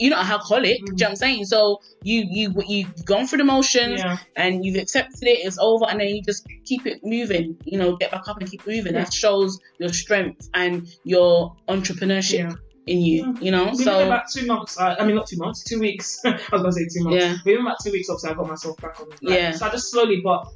You're not an alcoholic, do you know what I'm saying? So you've gone through the motions and you've accepted it, it's over, and then you just keep it moving, you know, get back up and keep moving. That shows your strength and your entrepreneurship in you, you know? Within about 2 months, not 2 months, 2 weeks. I was going to say 2 months. Yeah. Within about 2 weeks, obviously, I got myself back on. So I just slowly, but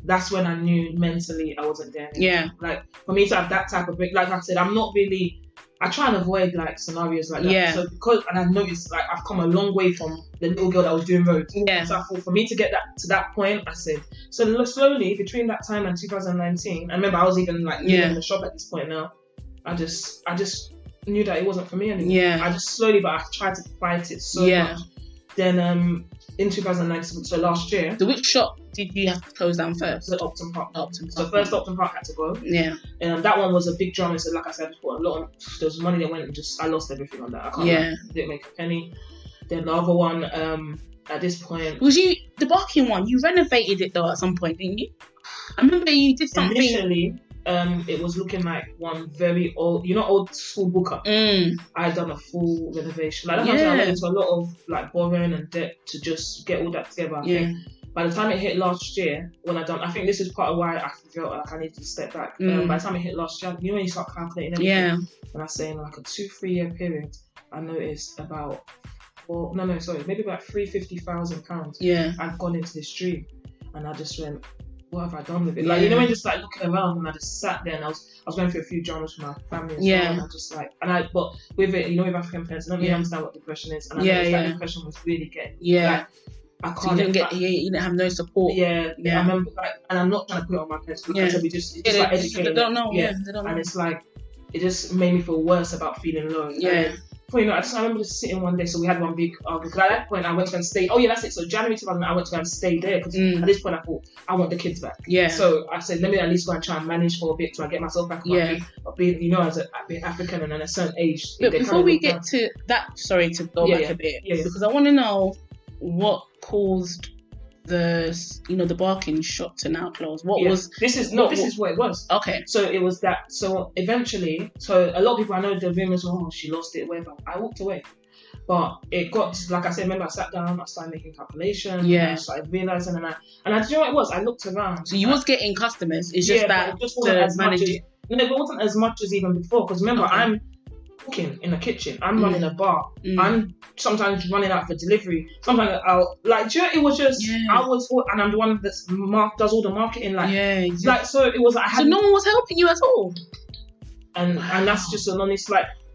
that's when I knew mentally I wasn't there anymore. Yeah. Like, for me to have that type of break, like I said, I'm not really... I try and avoid like scenarios like that. Yeah. So and I noticed like I've come a long way from the little girl that was doing road. Yeah. So I thought for me to get to that point, I said, so slowly between that time and 2019, I remember I was even like in the shop at this point now. I just knew that it wasn't for me anymore. Yeah. I just slowly, but I tried to fight it so much. Then in 2019, so last year. So which shop did you have to close down first? The Upton Park. So first Upton Park had to go. Yeah. And that one was a big drama. So like I said before, there was money that went and I lost everything on that. I didn't make a penny. Then the other one, at this point. Was the Barking one, you renovated it though at some point, didn't you? I remember you did something. Initially, it was looking like one very old, old school booker. I had done a full renovation. Like that's I went into a lot of like borrowing and debt to just get all that together. I think. By the time it hit last year, I think this is part of why I felt like I needed to step back. By the time it hit last year, you know when you start calculating everything. When I say in like a 2-3 year period, I noticed about maybe about £350,000. Yeah, I'd gone into this dream, and I just went, what have I done with it? Like, when just like looking around, and I just sat there, and I was going through a few dramas with my family as well, and I just like, but with it, with African parents, I don't really understand what depression is, and I noticed that depression was really getting like, I can't. So you didn't have no support. Yeah. I remember, like, and I'm not trying to put it on my parents because it's just like educating. They don't know. They don't know. And it's like, it just made me feel worse about feeling low. Yeah. I remember just sitting one day, so we had one big argument. Because at that point, I went to go and stay. Oh yeah, that's it. So January 2000, I went to go and stay there because at this point I thought I want the kids back. Yeah. So I said, let me at least go and try and manage for a bit till I get myself back on my feet. But being, as being African and at a certain age. But before we get to that, sorry to go back a bit, because I want to know what caused the Barking shop to now close. This is what it was. Okay. So it was that. So eventually, a lot of people, I know the rumors were, she lost it, whatever. I walked away. But it got, like I said, remember I sat down, I started making calculations, I started realising, and do you know what it was? I looked around. So you was getting customers, it's just that it just wasn't as much as, it wasn't as much as even before, because remember, I'm cooking in the kitchen, I'm running a bar, I'm sometimes running out for delivery, sometimes I'll, like, it was just, I was, and I'm the one that does all the marketing, like, so it was like, so no one was helping you at all? And that's just an honest,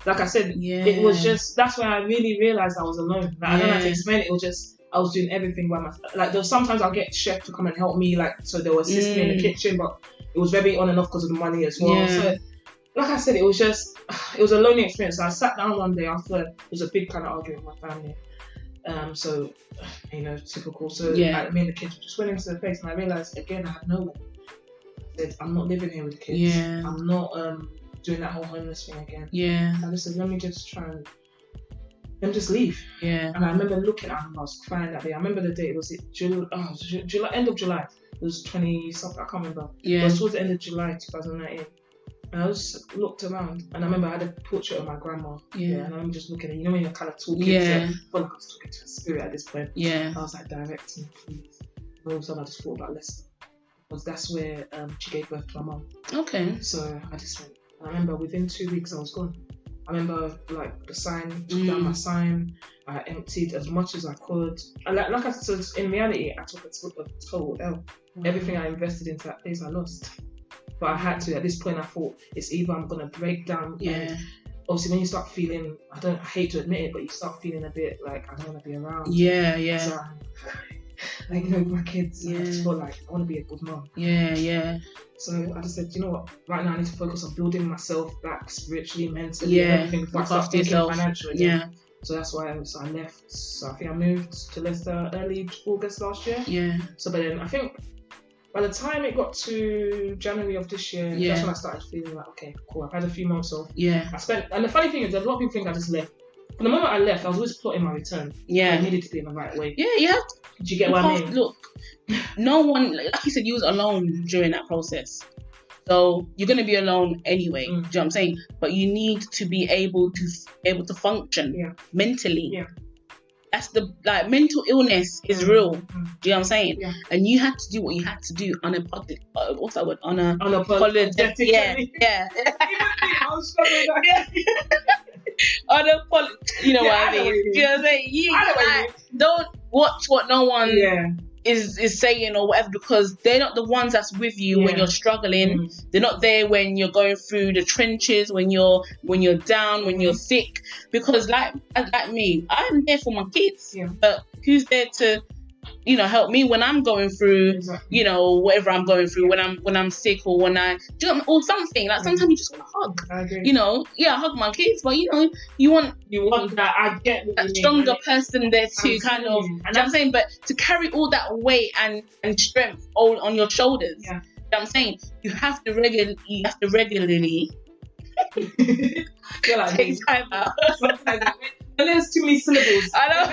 like I said, it was just, that's when I really realised I was alone. Like, I don't know how to explain it. It was just, I was doing everything by myself. Like, there was sometimes I'll get chef to come and help me, like, so they were assisting me in the kitchen, but it was very on and off because of the money as well. So, like I said, it was a lonely experience. So I sat down one day after, it was a big kind of argument with my family. So, typical. So, me and the kids just went into the place, and I realised, again, I had no one. I said, I'm not living here with the kids. Yeah. I'm not, doing that whole homeless thing again. Yeah. And I said, let me just leave. Yeah. And I remember looking at him, I was crying that day. I remember the day, it was July, end of July. It was 20 something, I can't remember. Yeah. It was towards the end of July 2019. And I just looked around, and I remember I had a portrait of my grandma. Yeah. And I'm just looking at it. You know when you're kind of talking yeah. to, I felt like I was talking to a spirit at this point. Yeah. I was like, direct me, please. And all of a sudden I just thought about Leicester. Because that's where she gave birth to my mum. Okay. So I just went. And I remember within 2 weeks I was gone. I remember like the sign, took down my sign. I emptied as much as I could. And like I said, in reality, I took a total L. Everything I invested into that place, I lost. But I had to. At this point, I thought it's either I'm gonna break down. Yeah. Obviously, when you start feeling, I hate to admit it, but you start feeling a bit like I don't want to be around. Yeah, yeah. So, like, you know, my kids, Yeah. I just felt like I want to be a good mom. Yeah, yeah. So I just said, you know what? Right now, I need to focus on building myself back spiritually, mentally, everything. Before I start thinking financially. Yeah. So that's why I left. So I think I moved to Leicester early August last year. Yeah. So, but then I think by the time it got to January of this year, that's when I started feeling like, okay, cool. I've had a few months off. Yeah. And the funny thing is, a lot of people think I just left. From the moment I left, I was always plotting my return. Yeah. I needed to be in the right way. Yeah, you have to. Do you get what I mean? Look, no one, like you said, you was alone during that process. So you're going to be alone anyway. Do you know what I'm saying? But you need to be able to function mentally. Yeah. That's mental illness is real. Do you know what I'm saying? Yeah. And you had to do what you had to do what's that word? Unapologetic. Yeah. I was struggling with that. You know what I mean? Do you know what I'm saying? You don't watch what no one is saying or whatever, because they're not the ones that's with you when you're struggling. They're not there when you're going through the trenches, when you're down, when you're sick. Because like me, I'm there for my kids, but who's there to help me when I'm going through, whatever I'm going through, when I'm sick or when or something. Like sometimes you just want to hug. I agree. I hug my kids, but you want that. I get what a stronger person there to kind of. You know what I'm saying? But to carry all that weight and strength all on your shoulders. Yeah. You know what I'm saying? You have to regularly. You're like take time out. And there's too many syllables. I know.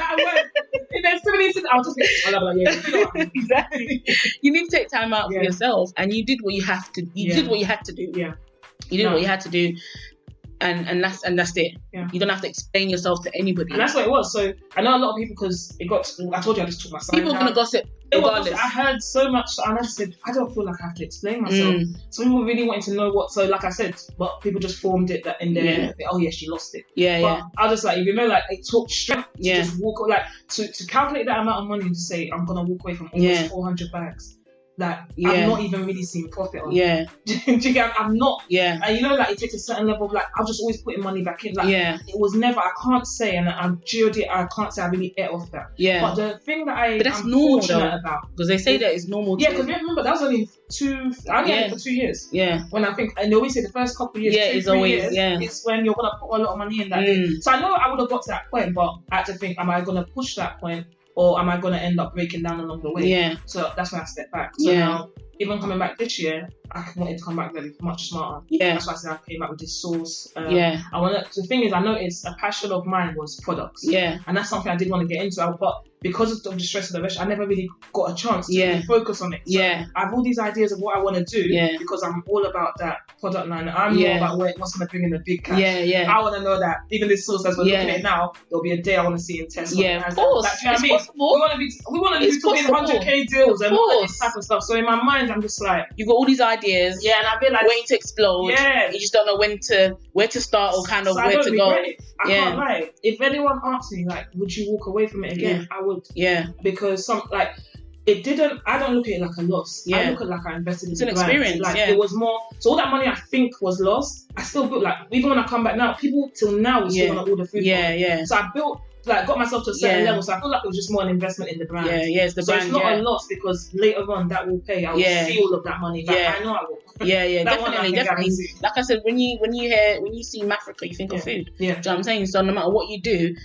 If there's too many syllables, I'll just think, exactly. You need to take time out for yourself, and you did what you have to. You did what you had to do. Yeah. You did what you had to do, and that's it. Yeah. You don't have to explain yourself to anybody. And that's what it was. So I know a lot of people, because I told you I just took my side. People are gonna gossip. Regardless. I heard so much, and I just said, I don't feel like I have to explain myself. So people really wanted to know what. So like I said, but people just formed it that in there. Oh yeah, she lost it. Yeah. I was just like, it took strength to just walk, to calculate that amount of money and to say I'm gonna walk away from almost 400 bags. I'm not even really seeing profit on. Yeah. Do you get? I'm not. Yeah. And it takes a certain level of I'm just always putting money back in. It was never. I can't say, and I'm geared it. I can't say I really ate off that. Yeah. But the thing that that's I'm normal fortunate about, because they say that it's normal. Yeah, because remember that was only I only had it for 2 years. Yeah. When I think, and they always say the first couple of years, it's always years, it's when you're gonna put a lot of money in that. So I know I would have got to that point, but I had to think, am I gonna push that point? Or am I going to end up breaking down along the way? Yeah. So that's when I stepped back. So now, even coming back this year, I wanted to come back very much smarter. Yeah. That's why I said I came back with this source. The thing is, I noticed a passion of mine was products. Yeah. And that's something I did want to get into. But because of the stress of the rush, I never really got a chance to really focus on it. So I have all these ideas of what I want to do because I'm all about that product line. I'm more about what's going to bring in the big cash. I want to know that even this source as we're looking at it now, there'll be a day I want to see in Tesla. Yeah, of course. Do you know what I mean? We want to be talking 100k deals and all this type of stuff. So in my mind, I'm just like, you've got all these ideas. Yeah, and I feel like waiting to explode. Yeah. You just don't know where to start or kind of where to go. I can't lie. If anyone asked me would you walk away from it again, I would. Yeah. Because it didn't. I don't look at it like a loss. Yeah. I look at it like I invested in it's an experience. It was more. So all that money I think was lost, I still built. Even when I come back now, people till now will still want to order food. Yeah. So I built. Got myself to a certain level, so I feel like it was just more an investment in the brand. It's the brand. So it's not a loss because later on that will pay. I will see all of that money back. I know I will. Definitely. Like I said, when you see Mafrika, you think of food. Yeah. Do you know what I'm saying? So no matter what you do,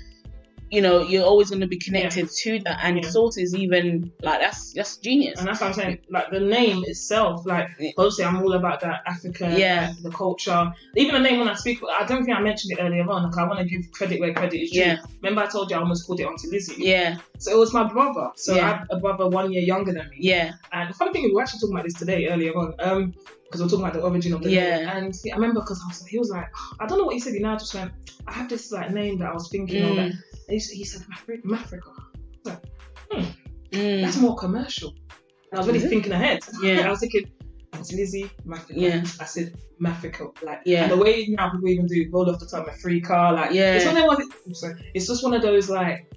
you know, you're always going to be connected to that, and salt is even like that's genius. And that's what I'm saying. Like the name itself, like obviously I'm all about that Africa, like, the culture. Even the name when I speak, I don't think I mentioned it earlier on. Like I want to give credit where credit is due. Yeah. Remember I told you I almost called it Auntie Lizzy. Yeah. So it was my brother. So I have a brother 1 year younger than me. Yeah. And the funny thing is, we were actually talking about this today earlier on. Because we're talking about the origin of the name. And I remember because he was like, I don't know what he said. I just went, I have this like name that I was thinking of. That, he said Mafrika. I was like, that's more commercial. And I was really thinking ahead. Yeah. I was thinking, Auntie Lizzy, Mafrika. Yeah. I said Mafrika. Like, and the way now people even do roll off the tongue, Mafrika. Like, it's one of those, it's just one of those like,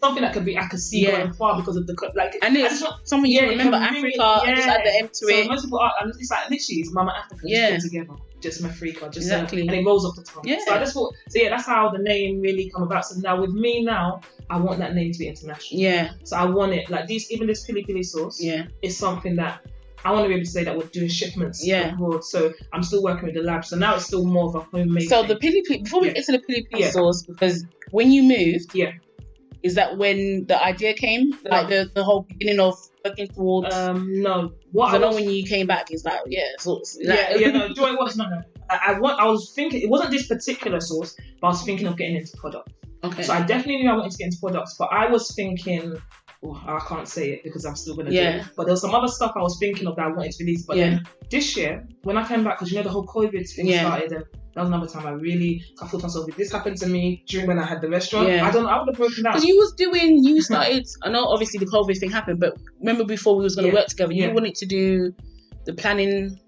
something that I could see going far because of the like, and it's something you remember Africa. Just add the M to it. Most people are, and it's like literally it's Mama Africa just put together, just Mafrika, just exactly, and it rolls off the tongue. Yeah. So I just thought, that's how the name really come about. So now with me now, I want that name to be international. Yeah. So I want it like even this pili pili sauce. Yeah. Is something that I want to be able to say that we're doing shipments abroad. So I'm still working with the lab. So now it's still more of a homemade. So the pili pili, before we get to the pili pili sauce, because when you moved, is that when the idea came? Like the whole beginning of working towards? No. I know when you came back, it's like, sauce. Like, no. Do it was no. I was thinking, it wasn't this particular sauce, but I was thinking of getting into products. Okay. So I definitely knew I wanted to get into products, but I was thinking, I can't say it because I'm still going to do it. But there was some other stuff I was thinking of that I wanted to release. But then this year, when I came back, because the whole COVID thing started, and that was another time I thought to myself, if this happened to me during when I had the restaurant, I would have broken down. Because you started, I know obviously the COVID thing happened, but remember before we was going to work together, you wanted to do the planning.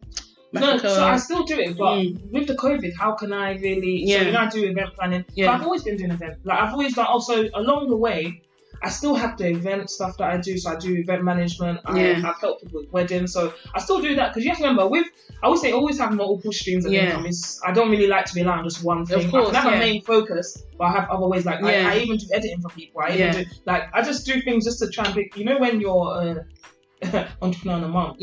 No, so I still do it, but with the COVID, how can I really? So I do event planning. But I've always been doing event. Like I've always done. Also along the way, I still have the event stuff that I do. So I do event management. I've helped people with weddings. So I still do that because you have to remember I always say always have multiple streams of income. I don't really like to rely on just one thing. Of course, that's my main focus. But I have other ways like I even do editing for people. I even do I just do things just to try and pick. When you're entrepreneur and a mom.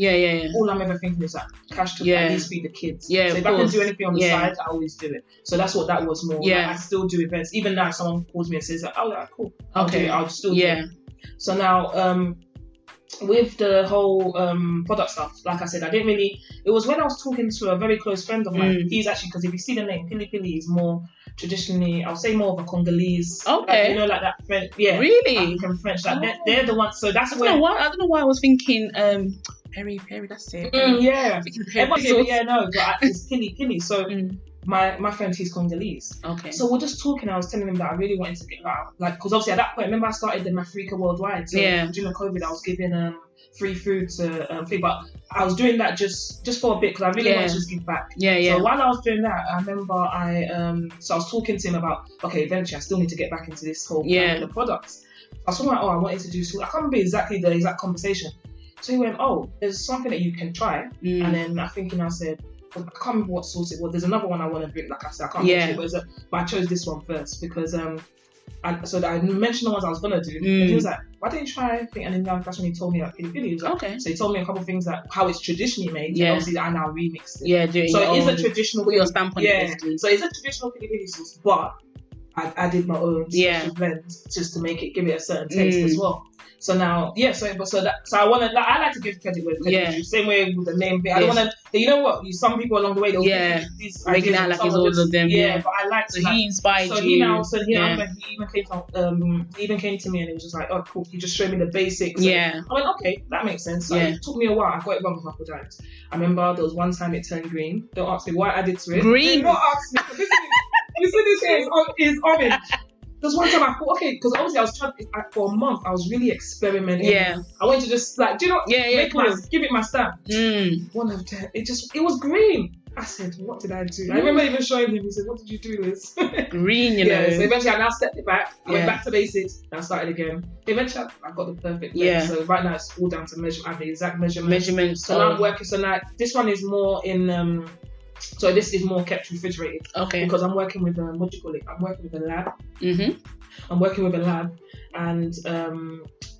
All I'm ever thinking is that cash to at least feed the kids. So if I can do anything on the side, I always do it. So that's what that was more. Like, I still do events. Even now, if someone calls me and says, cool. I'll still do it. So now, with the whole product stuff, like I said, I didn't really. It was when I was talking to a very close friend of mine. He's actually, because if you see the name, Pili Pili is more traditionally, I'll say more of a Congolese. Okay. Like that French. Yeah. Really? African French. Like they're the ones. So that's where. I don't know why I was thinking Perry. That's it. Yeah. But it's Pili Pili. So. My friend, he's Congolese. Okay. So we're just talking. I was telling him that I really wanted to get out, because obviously at that point, remember I started the Mafrika worldwide. So during COVID, I was giving free food to but I was doing that just for a bit because I really wanted to just give back. So while I was doing that, I remember I was talking to him about eventually I still need to get back into this whole the products. I was talking about I wanted to do. I can't remember exactly the exact conversation. So he went, there's something that you can try, and then I said. I can't remember what sauce it was. There's another one I want to bring. Like I said, I can't remember what it was, but I chose this one first because so I mentioned the ones I was gonna do, and he was like, "Why don't you try?" And then that's when he told me that Pili Pili. He was like, so he told me a couple of things that how it's traditionally made. And obviously, I now remixed it. So it is a traditional. Put your stamp on it. So it's a traditional Pili Pili sauce, but I added my own special blends just to give it a certain taste as well. So now, so I want to. I like to give credit where credit is. Same way with the name. I don't want to. You know what? Some people along the way they'll these making out like it's all of them. But I like. So he inspired you. He even came to me and he was just like, "Oh, cool." He just showed me the basics. I went, "Okay, that makes sense." So it took me a while. I got it wrong a couple of times. I remember there was one time it turned green. Don't ask me why I did to it. Green. Don't ask me. You see this here is orange. There's one time I thought, because obviously I was trying for a month. I was really experimenting. I wanted to just give it my stamp. One of them, it was green. I said, what did I do? I remember even showing him. He said, what did you do, Liz? Green, you know. So eventually I now stepped it back. I went back to basics and I started again. Eventually I got the perfect blend. So right now it's all down to measure. I have the exact measurements. So now I'm working. So now this one is more in So this is more kept refrigerated. Okay. Because I'm working with I'm working with a lab. Mm-hmm. I'm working with a lab, and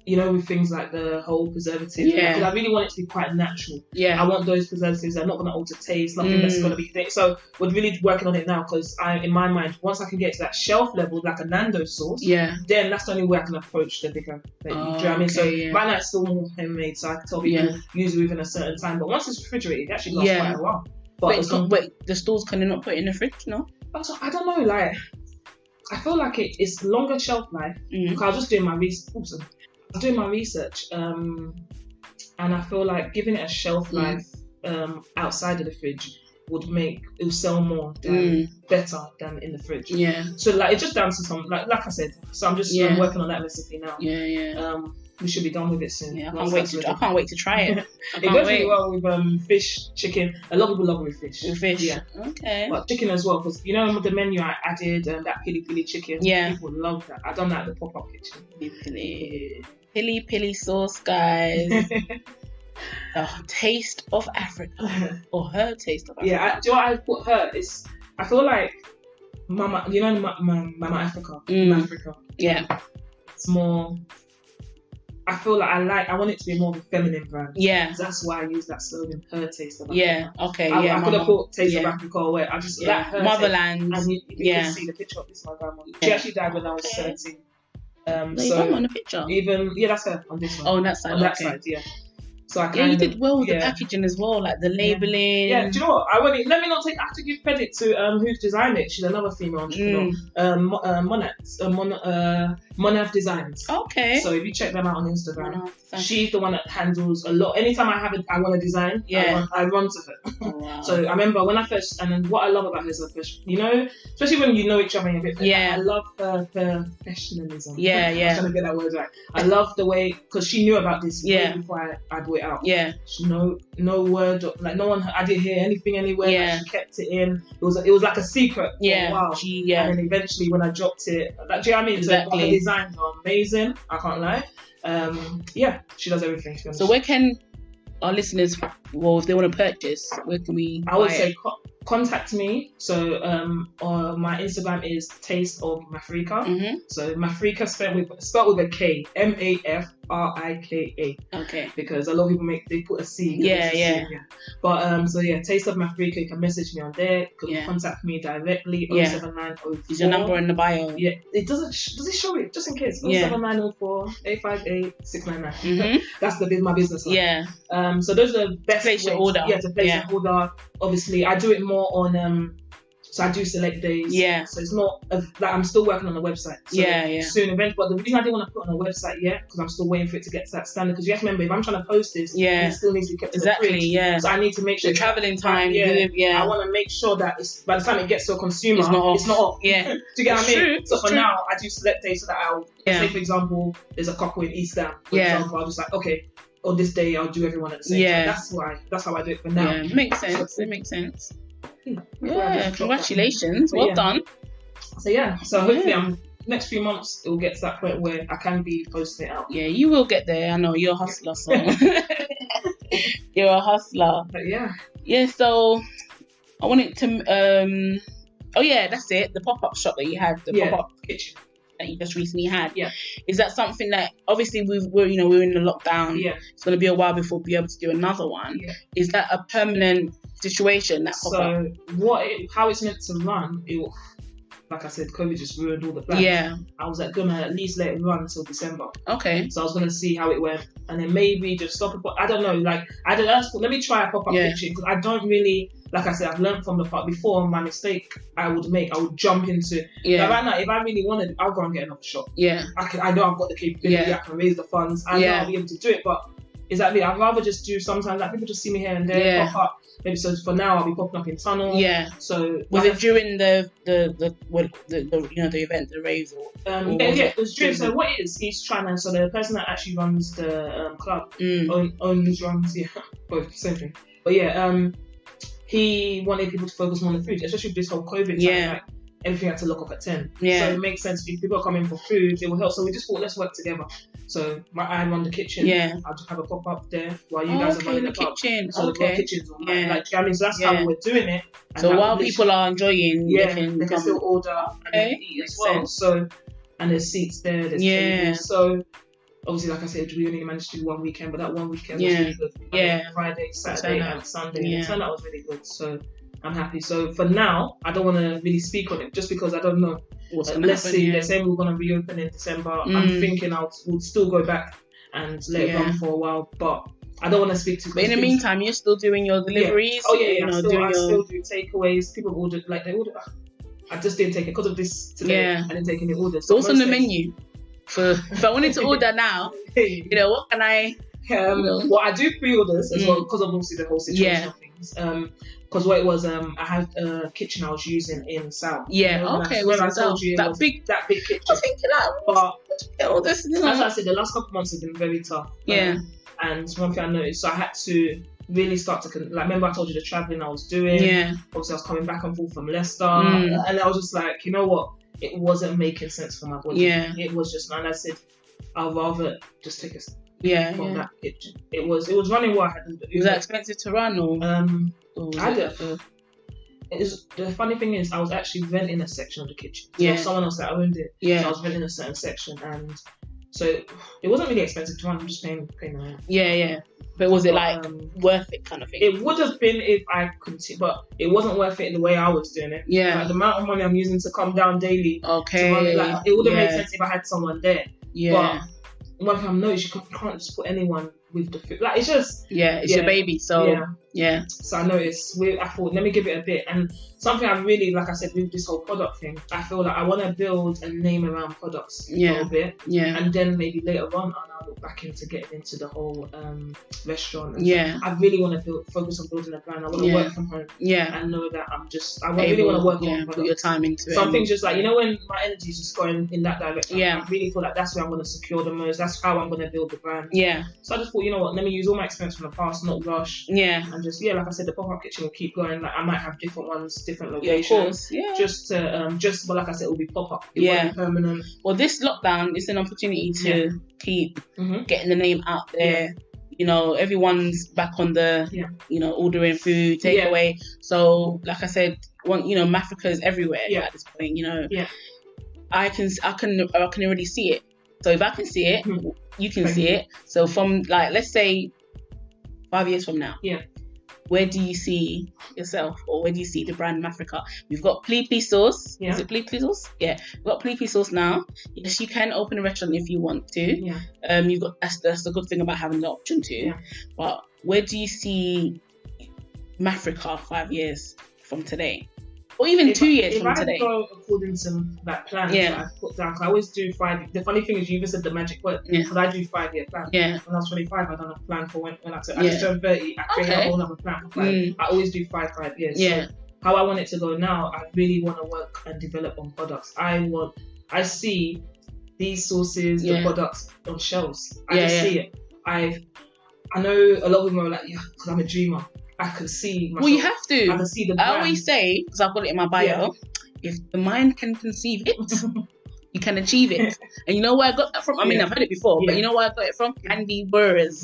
with things like the whole preservatives. Yeah. Because I really want it to be quite natural. Yeah. I want those preservatives that are not going to alter taste, nothing that's going to be thick. So we're really working on it now, because in my mind, once I can get to that shelf level, like a Nando's sauce, then that's the only way I can approach the bigger thing. Do you know what I mean? So right now it's still more homemade, so I can tell people use it within a certain time. But once it's refrigerated, it actually lasts quite a while. But wait, the stores can they not put it in the fridge? No. I don't know. Like, I feel like it's longer shelf life, because I was just doing my research. And I feel like giving it a shelf life outside of the fridge would sell more better than in the fridge. Yeah. So like it's just down to some like I said. So I'm just working on that recipe now. Yeah. We should be done with it soon. Yeah, I can't wait to try it. It goes really well with fish, chicken. A lot of people love it with fish. With fish. Yeah. Okay. But chicken as well, because with the menu I added that pili chicken. Yeah. People love that. I done that at the pop-up kitchen. Pili sauce, guys. The taste of Africa, or her taste of Africa. Yeah, do you know what I put her is? I feel like Mama, Mama Africa, Mafrika. Yeah, it's more. I feel like I want it to be more of a feminine brand. Yeah, so that's why I use that slogan, her taste of Africa. Yeah, okay. I could have put taste of Africa away. I just like her motherland. And you can see the picture of this. My grandma. She actually died when I was 13. So on the picture. That's her on this one. Oh, on that side. On that side, yeah. So you did well with the packaging as well, like the labeling. Yeah, do you know what? I have to give credit to who designed it. She's another female entrepreneur. Monav Designs. Okay. So if you check them out on Instagram, she's the one that handles a lot. Anytime I want to design, I run to her. Oh, wow. So I remember when I first, and then what I love about her is especially when you know each other a bit. I love her professionalism. Yeah. I'm trying to get that word right. I love the way, because she knew about this way before I brought it out. Yeah. No word, like no one. I didn't hear anything anywhere. Yeah. Like, she kept it in. It was like a secret. Yeah. Wow. And then eventually when I dropped it, like, do you know what I mean? Exactly. So, the designs are amazing. I can't lie. She does everything. So where can our listeners, if they want to purchase, where can we? I would say contact me. So my Instagram is Taste of Mafrika. Mm-hmm. So Mafrika spelled with a K, Mafrika. Okay. Because a lot of people they put a C. Yeah. But Taste of Mafrika. You can message me on there. You can contact me directly. 07904. Is your number in the bio? Yeah. It does it show it just in case? 07904 858 699. Mm-hmm. That's my business line. Yeah. So those are the best place your order. Yeah, to place an order. Obviously, I do it more on so I do select days. Yeah. So it's not like I'm still working on the website. So soon, eventually. But the reason I didn't want to put on a website yet, because I'm still waiting for it to get to that standard. Because you have to remember, if I'm trying to post this, it still needs to be kept in the fridge. Yeah. So I need to make sure the traveling time. I want to make sure that by the time it gets to a consumer, it's not off. Yeah. Do you get what I mean? True. So for now, I do select days so that I'll say, for example, there's a couple in East Down. For example, I'll just like, okay, on this day I'll do everyone at the same time. That's how I do it for now. Yeah, it makes sense. It makes sense. Yeah, congratulations. Well done. So hopefully next few months it will get to that point where I can be posting it out. Yeah, you will get there. I know you're a hustler, so you're a hustler. But yeah. Yeah, so I wanted to that's it. The pop-up shop that you had, the pop-up kitchen that you just recently had. Yeah. Is that something that obviously we're in the lockdown? Yeah. It's gonna be a while before we'll be able to do another one. Yeah. Is that a permanent situation, that pop-up? So how it's meant to run, like I said, COVID just ruined all the plans. Yeah. I was gonna at least let it run until December. Okay. So I was gonna see how it went, and then maybe just stop it. But I don't know. Like let me try a pop-up kitchen, because I don't really. Like I said, I've learned from the part before. My mistake I would jump into. Yeah. Like right now, if I really wanted, I'll go and get another shop. Yeah. I know I've got the capability. I can raise the funds. I know I'll be able to do it. But exactly, I'd rather just do sometimes. Like people just see me here and there pop up. Maybe so for now I'll be popping up in tunnel. Yeah. So was it during the event, the rave or? It was during. So what it is, he's trying to. So the person that actually runs the club runs both same thing. But he wanted people to focus more on the food, especially with this whole COVID time. Like, everything had to lock off at 10. Yeah. So it makes sense if people are coming for food, it will help. So we just thought, let's work together. So I run the kitchen. Yeah. I'll just have a pop up there while you guys are running the kitchen. So the kitchen's on. Like, do you know what I mean? So that's how we're doing it. And so while people are enjoying, they can still order and eat as well. So, and there's seats there. There's tables. So obviously, like I said, we only managed to do one weekend, but that one weekend was really good. Friday, Saturday, and Sunday. The turnout was really good. So I'm happy. So for now, I don't want to really speak on it just because I don't know. Let's see. They're saying we're going to reopen in December. I'm thinking we'll still go back and let it run for a while, but I don't want to speak to. But in the meantime, you're still doing your deliveries. I still do takeaways. People order they order. I just didn't take it because of this today. I didn't take any orders. So what's on the menu? So if I wanted to order now, what can I? Well, I do pre-orders as well because of obviously the whole situation of things. Because what it was, I had a kitchen I was using in South. When I told you that big kitchen. I think that's what I said. The last couple of months have been very tough. And one thing I noticed, so I had to really start to remember I told you the traveling I was doing. Obviously, I was coming back and forth from Leicester, and I was just like, you know what? It wasn't making sense for my body. It was just, and I said, I'd rather just take a step from that kitchen. It was running what I had to do. Was that expensive to run or? The funny thing is, I was actually renting a section of the kitchen. So someone else that owned it. So I was renting a certain section, and so it wasn't really expensive to run. I'm just paying around. But was it worth it kind of thing? It would have been if I could, but it wasn't worth it in the way I was doing it. Like the amount of money I'm using to come down daily. To run it, it would have made sense if I had someone there. But one thing I've noticed, you can't just put anyone with the food. Like it's just it's your baby. So So I noticed. I thought, let me give it a bit. And something I really, like I said, with this whole product thing, I feel like I want to build a name around products a little bit. And then maybe later on, I'll look back into getting into the whole restaurant. I really want to focus on building a brand. I want to work from home. And know that I really want to work on products. Put your time into it. Something's just like, when my energy is just going in that direction. I really feel like that's where I'm going to secure the most. That's how I'm going to build the brand. So I just thought, you know what, let me use all my experience from the past, not rush. And just, like I said, the pop-up kitchen will keep going. Like I might have different ones, different locations. Just but like I said, it will be pop-up. It won't be permanent. Well, this lockdown is an opportunity to keep getting the name out there. Everyone's back on the, ordering food, takeaway. So, like I said, Mafrika is everywhere at this point. I can already see it. So if I can see it, you can see it. So from let's say 5 years from now, where do you see yourself, or where do you see the brand Mafrika? We've got Plee sauce. Is it Plee sauce? Yeah, we've got Plee sauce now. Yes, you can open a restaurant if you want to. You've got that's the good thing about having the option to. But where do you see Mafrika 5 years from today? Or even 2 years from today. If I go according to that plan that I put down, I always do 5. The funny thing is, you even said the magic word, because I do 5-year plans. When I was 25, I done a plan for when I just turned 30. I created a whole other plan for 5. I always do 5 years. So how I want it to go now, I really want to work and develop on products. I see these sauces, the products on shelves. I just see it. I know a lot of them are like, because I'm a dreamer. I can see myself. Well, you have to. I can see the brand. I always say, because I've got it in my bio, if the mind can conceive it, you can achieve it. And you know where I got that from? I mean, I've heard it before, but you know where I got it from? Candy Burrs.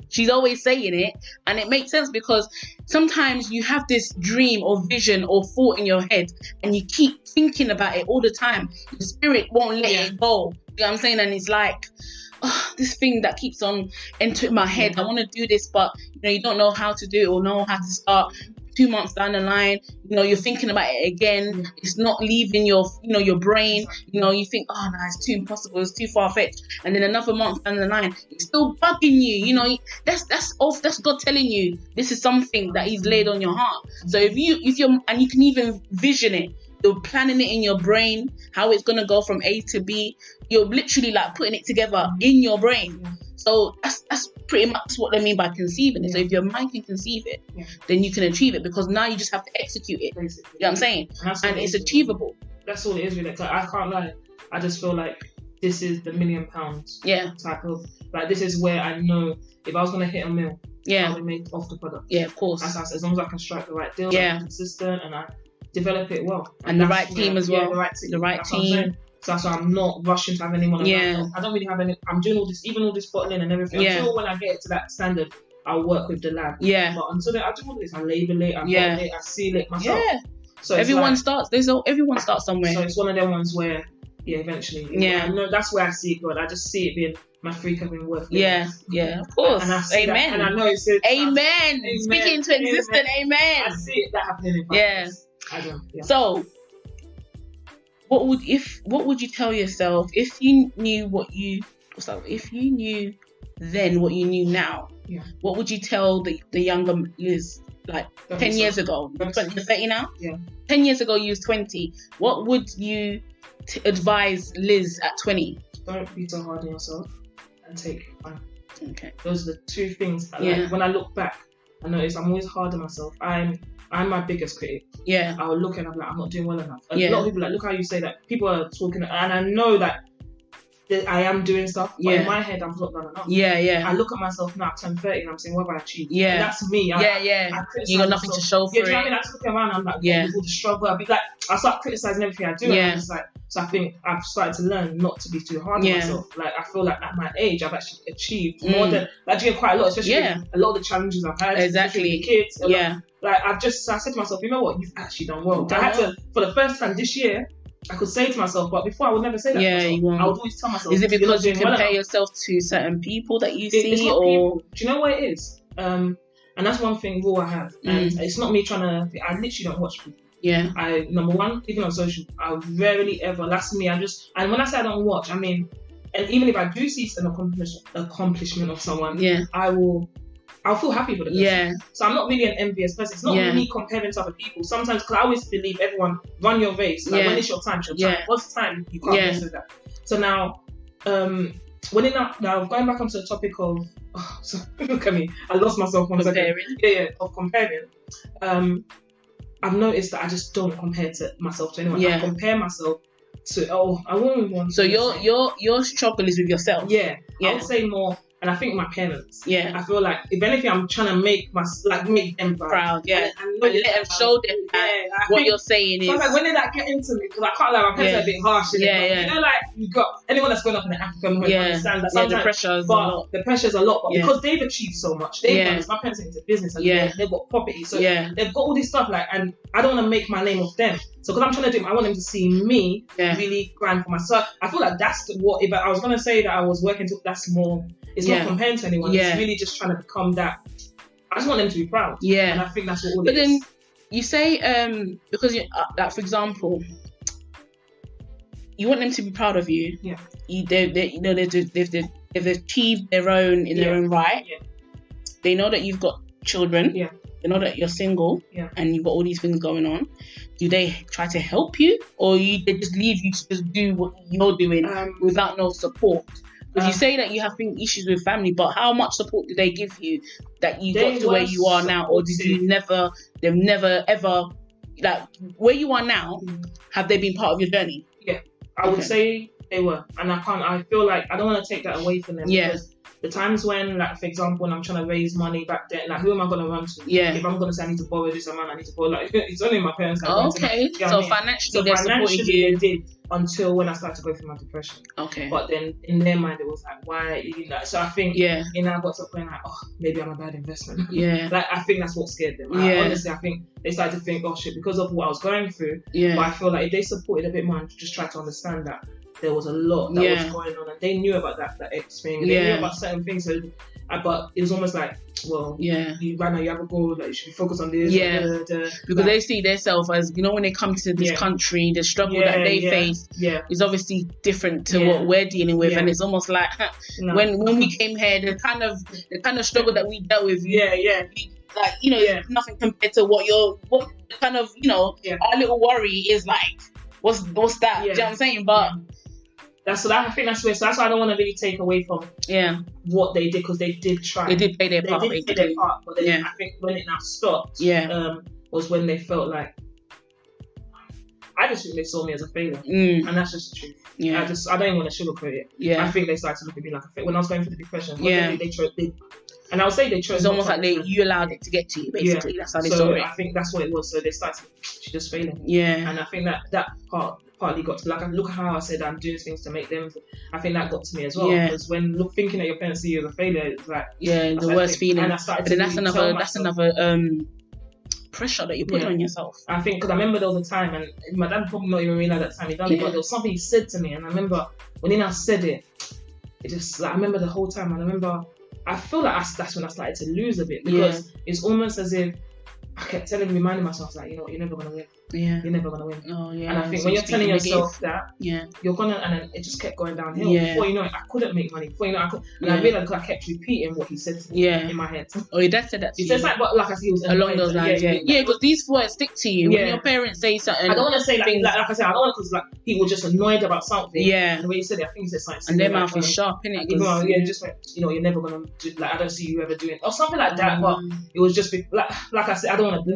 She's always saying it, and it makes sense because sometimes you have this dream or vision or thought in your head, and you keep thinking about it all the time. The spirit won't let it go. You know what I'm saying? And it's like, this thing that keeps on entering my head. I want to do this, but you don't know how to do it or know how to start. 2 months down the line, you're thinking about it again. It's not leaving your brain. You think, it's too impossible, it's too far-fetched. And then another month down the line, it's still bugging you. That's God telling you this is something that He's laid on your heart. So if you're, and you can even vision it. You're planning it in your brain, how it's gonna go from A to B. You're literally putting it together in your brain. So that's pretty much what they mean by conceiving it. So if your mind can conceive it, then you can achieve it, because now you just have to execute it. Basically. You know what I'm saying? And it's achievable. That's all it is really. I can't lie. I just feel like this is the £1 million type of, this is where I know if I was gonna hit a mill, I'll be made off the product. Yeah, of course. As long as I can strike the right deal, I'm consistent, and I develop it well. And the right team as well. The right team. So that's why I'm not rushing to have anyone around. I don't really have any. I'm doing all this bottling and everything. Until when I get to that standard, I'll work with the lab. Yeah. But until then, I do all this. I label it, I bottle it, I seal it myself. Yeah. So everyone starts somewhere. So it's one of them ones where, eventually. I know that's where I see it, God. I just see it being Mafrika being worth it. Yeah, of course. And I see amen. That, and I know it's amen. Speaking to existence, amen. I see it that happening in practice. So, what would you tell yourself if you knew then what you knew now? Yeah. What would you tell the younger Liz, like 10 years ago? You're 30 now? Yeah. 10 years ago, you was 20. What would you advise Liz at 20? Don't be so hard on yourself and take fun. Okay. Those are the two things. Like, when I look back, I notice I'm always hard on myself. I'm my biggest critic. Yeah. I'll look and I'm like, I'm not doing well enough. A lot of people like, look how you say that. People are talking, and I know that I am doing stuff, but in my head, I'm not done enough. Yeah. I look at myself now, I turn 30, and I'm saying, what have I achieved? Yeah. And that's me. You got nothing to show for it. Do you know what I mean? I just look around, and I'm like, all the struggle. I'll be like, I start criticizing everything I do. And I'm just like, so I think I've started to learn not to be too hard on myself. Like, I feel like at my age, I've actually achieved more than, doing quite a lot, especially a lot of the challenges I've had. Exactly. With the kids. Like, I said to myself, you know what? You've actually done well. I had to, for the first time this year, I could say to myself, but before I would never say that to myself. You won't. I would always tell myself. Is it because you compare yourself to certain people that you see? It's not or people. Do you know what it is? And that's one thing I have. And it's not me trying to. I literally don't watch people. Yeah. Number one, even on social, I rarely ever. That's me. And when I say I don't watch, I mean, and even if I do see an accomplishment of someone, I'll feel happy for the person. Yeah. So I'm not really an envious person. It's not me comparing to other people. Sometimes, because I always believe everyone run your race. Like when it's your time, it's your time. What's the time? You can't mess with that. So now, now going back onto the topic of, look at me, I lost myself one second. Of comparing. I've noticed that I just don't compare myself to anyone. I compare myself to I won't want. So your struggle is with yourself. I would say more. And I think my parents. Yeah. I feel like if anything, I'm trying to make them proud. Yeah. And let them show them what you're saying is. So like when did that get into me? Because I can't lie, my parents are a bit harsh. You know, like you got anyone that's grown up in an African home understand that sometimes the pressure's a lot. The pressure's a lot, but because they've achieved so much, they've done this. My parents are into business and they've got property, so they've got all this stuff. Like, and I don't want to make my name off them. So because I'm trying to do it, I want them to see me really grind for myself. I feel like that's what. If I was gonna say that I was working to, that's more. It's not comparing to anyone. It's really just trying to become that. I just want them to be proud. Yeah. And I think that's what all it is. But then you say, because, like, for example, you want them to be proud of you. Yeah. They've achieved their own in their own right. Yeah. They know that you've got children. Yeah. They know that you're single. Yeah. And you've got all these things going on. Do they try to help you, or they just leave you to just do what you're doing without no support? Because you say that you have issues with family, but how much support do they give you that you got to where you are now? Or did you they've never ever, like, where you are now, have they been part of your journey? Yeah, I would say they were. And I feel like I don't want to take that away from them. Because the times when, like, for example, when I'm trying to raise money back then, like, who am I going to run to? Yeah. If I'm going to say I need to borrow this amount, I need to borrow, like, it's only my parents. Okay. So financially, they supported you. They did, until when I started to go through my depression. Okay. But then in their mind, it was like, why? So I think, I got to a point like, maybe I'm a bad investment. Yeah. Like, I think that's what scared them. Honestly, I think they started to think, oh shit, because of what I was going through. Yeah. But I feel like if they supported a bit more and just tried to understand that there was a lot that was going on, and they knew about that X thing. They knew about certain things. So, but it was almost like, well, right now you have a goal, like you should be focused on this. Yeah. Because they see themselves as, when they come to this country, the struggle that they face is obviously different to what we're dealing with, and it's almost like when we came here, the kind of struggle that we dealt with. Like, it's nothing compared to what kind of our little worry is like. What's that? Do you know what I'm saying? But I think that's where. So that's why I don't want to really take away from what they did, because they did try. They did play their part. But then I think when it now stopped, was when they felt like, I just think they saw me as a failure, and that's just the truth. Yeah. I don't even want to sugarcoat it. Yeah. I think they started to look at me like a failure when I was going through the depression. They And I would say they chose. It's almost like you allowed it to get to you, basically. That's how they saw it. I think that's what it was. So they started, she's just failing. Yeah. And I think that partly got to, like, look at how I said I'm doing things to make them. I think that got to me as well. Yeah. Because when thinking that your parents see you as a failure, it's like, the worst feeling. And I started but then that's another pressure that you put on yourself. I think, because I remember there was a time, and my dad probably not even realized at the time he done it, but there was something he said to me, and I remember when he now said it, it just, like, I remember the whole time, and I remember, I feel like that's when I started to lose a bit, because it's almost as if I kept reminding myself, like, you know what, you're never gonna win. Yeah. You're never gonna win. Oh yeah. And I think when you're telling yourself that, you're gonna, and then it just kept going downhill. Yeah. Before you know it, I couldn't make money. Before you know it, and I realized because I kept repeating what he said to me in my head. Oh, your dad said that to you? He says like, but like I said, he was along those lines. Yeah, because these words stick to you. When your parents say something, I don't want to say like I said, I don't want to, because like he was just annoyed about something. Yeah. And the way he said it, I think he said something. And their mouth is sharp, innit? Just went, you know, you're never gonna do, like, I don't see you ever doing it, or something like that. But it was just like I said, I don't want to.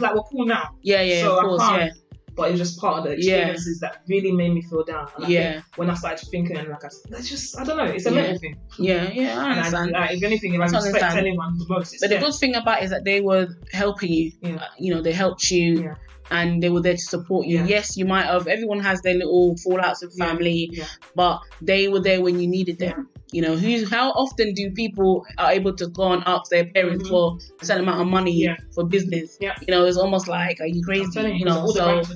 Like we're cool now. Yeah, so of course, but it was just part of the experiences that really made me feel down. And I think when I started thinking, and like I said, that's just, I don't know, it's a mental thing. Yeah, I understand. If anything, if I respect anyone the most, but the good thing about it is that they were helping you. You know, they helped you. And they were there to support you. Yes, you might have. Everyone has their little fallouts with family, but they were there when you needed them. You know, how often do people are able to go and ask their parents for a certain amount of money for business? You know, it's almost like, are you crazy? You know, so is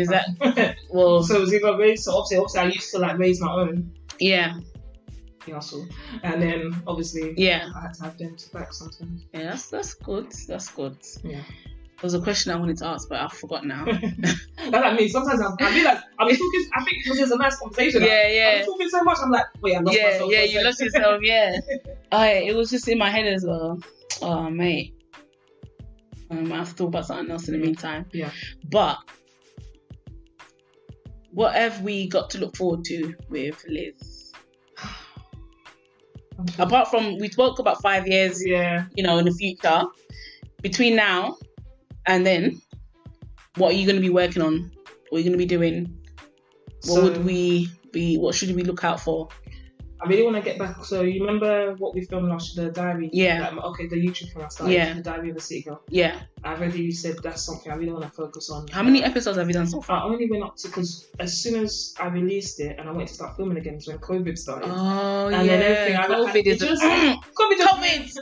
that well? So it was either raised. So obviously, I used to like raise my own. Yeah. And then obviously, I had to have them to back sometimes. Yeah, that's good. That's good. Yeah. There was a question I wanted to ask, but I forgot now. That's like me. Sometimes I'll be like, I'll be talking. I think because it's a nice conversation. I'm talking so much. I'm like, wait, I lost myself. Yeah, you lost yourself. It was just in my head as well. Oh, mate. I have to talk about something else in the meantime. Yeah. But what have we got to look forward to with Liz? Apart from, we spoke about 5 years. You know, in the future. Between now and then, what are you going to be working on? What are you going to be doing? What should we look out for? I really want to get back. So you remember what we filmed last year, the diary? Yeah. The YouTube film I started, the Diary of a City Girl. Yeah. I've already said that's something I really want to focus on. How many episodes have you done so far? I only went up to, because as soon as I released it and I went to start filming again, was when COVID started. Oh, and then everything, COVID is just COVID.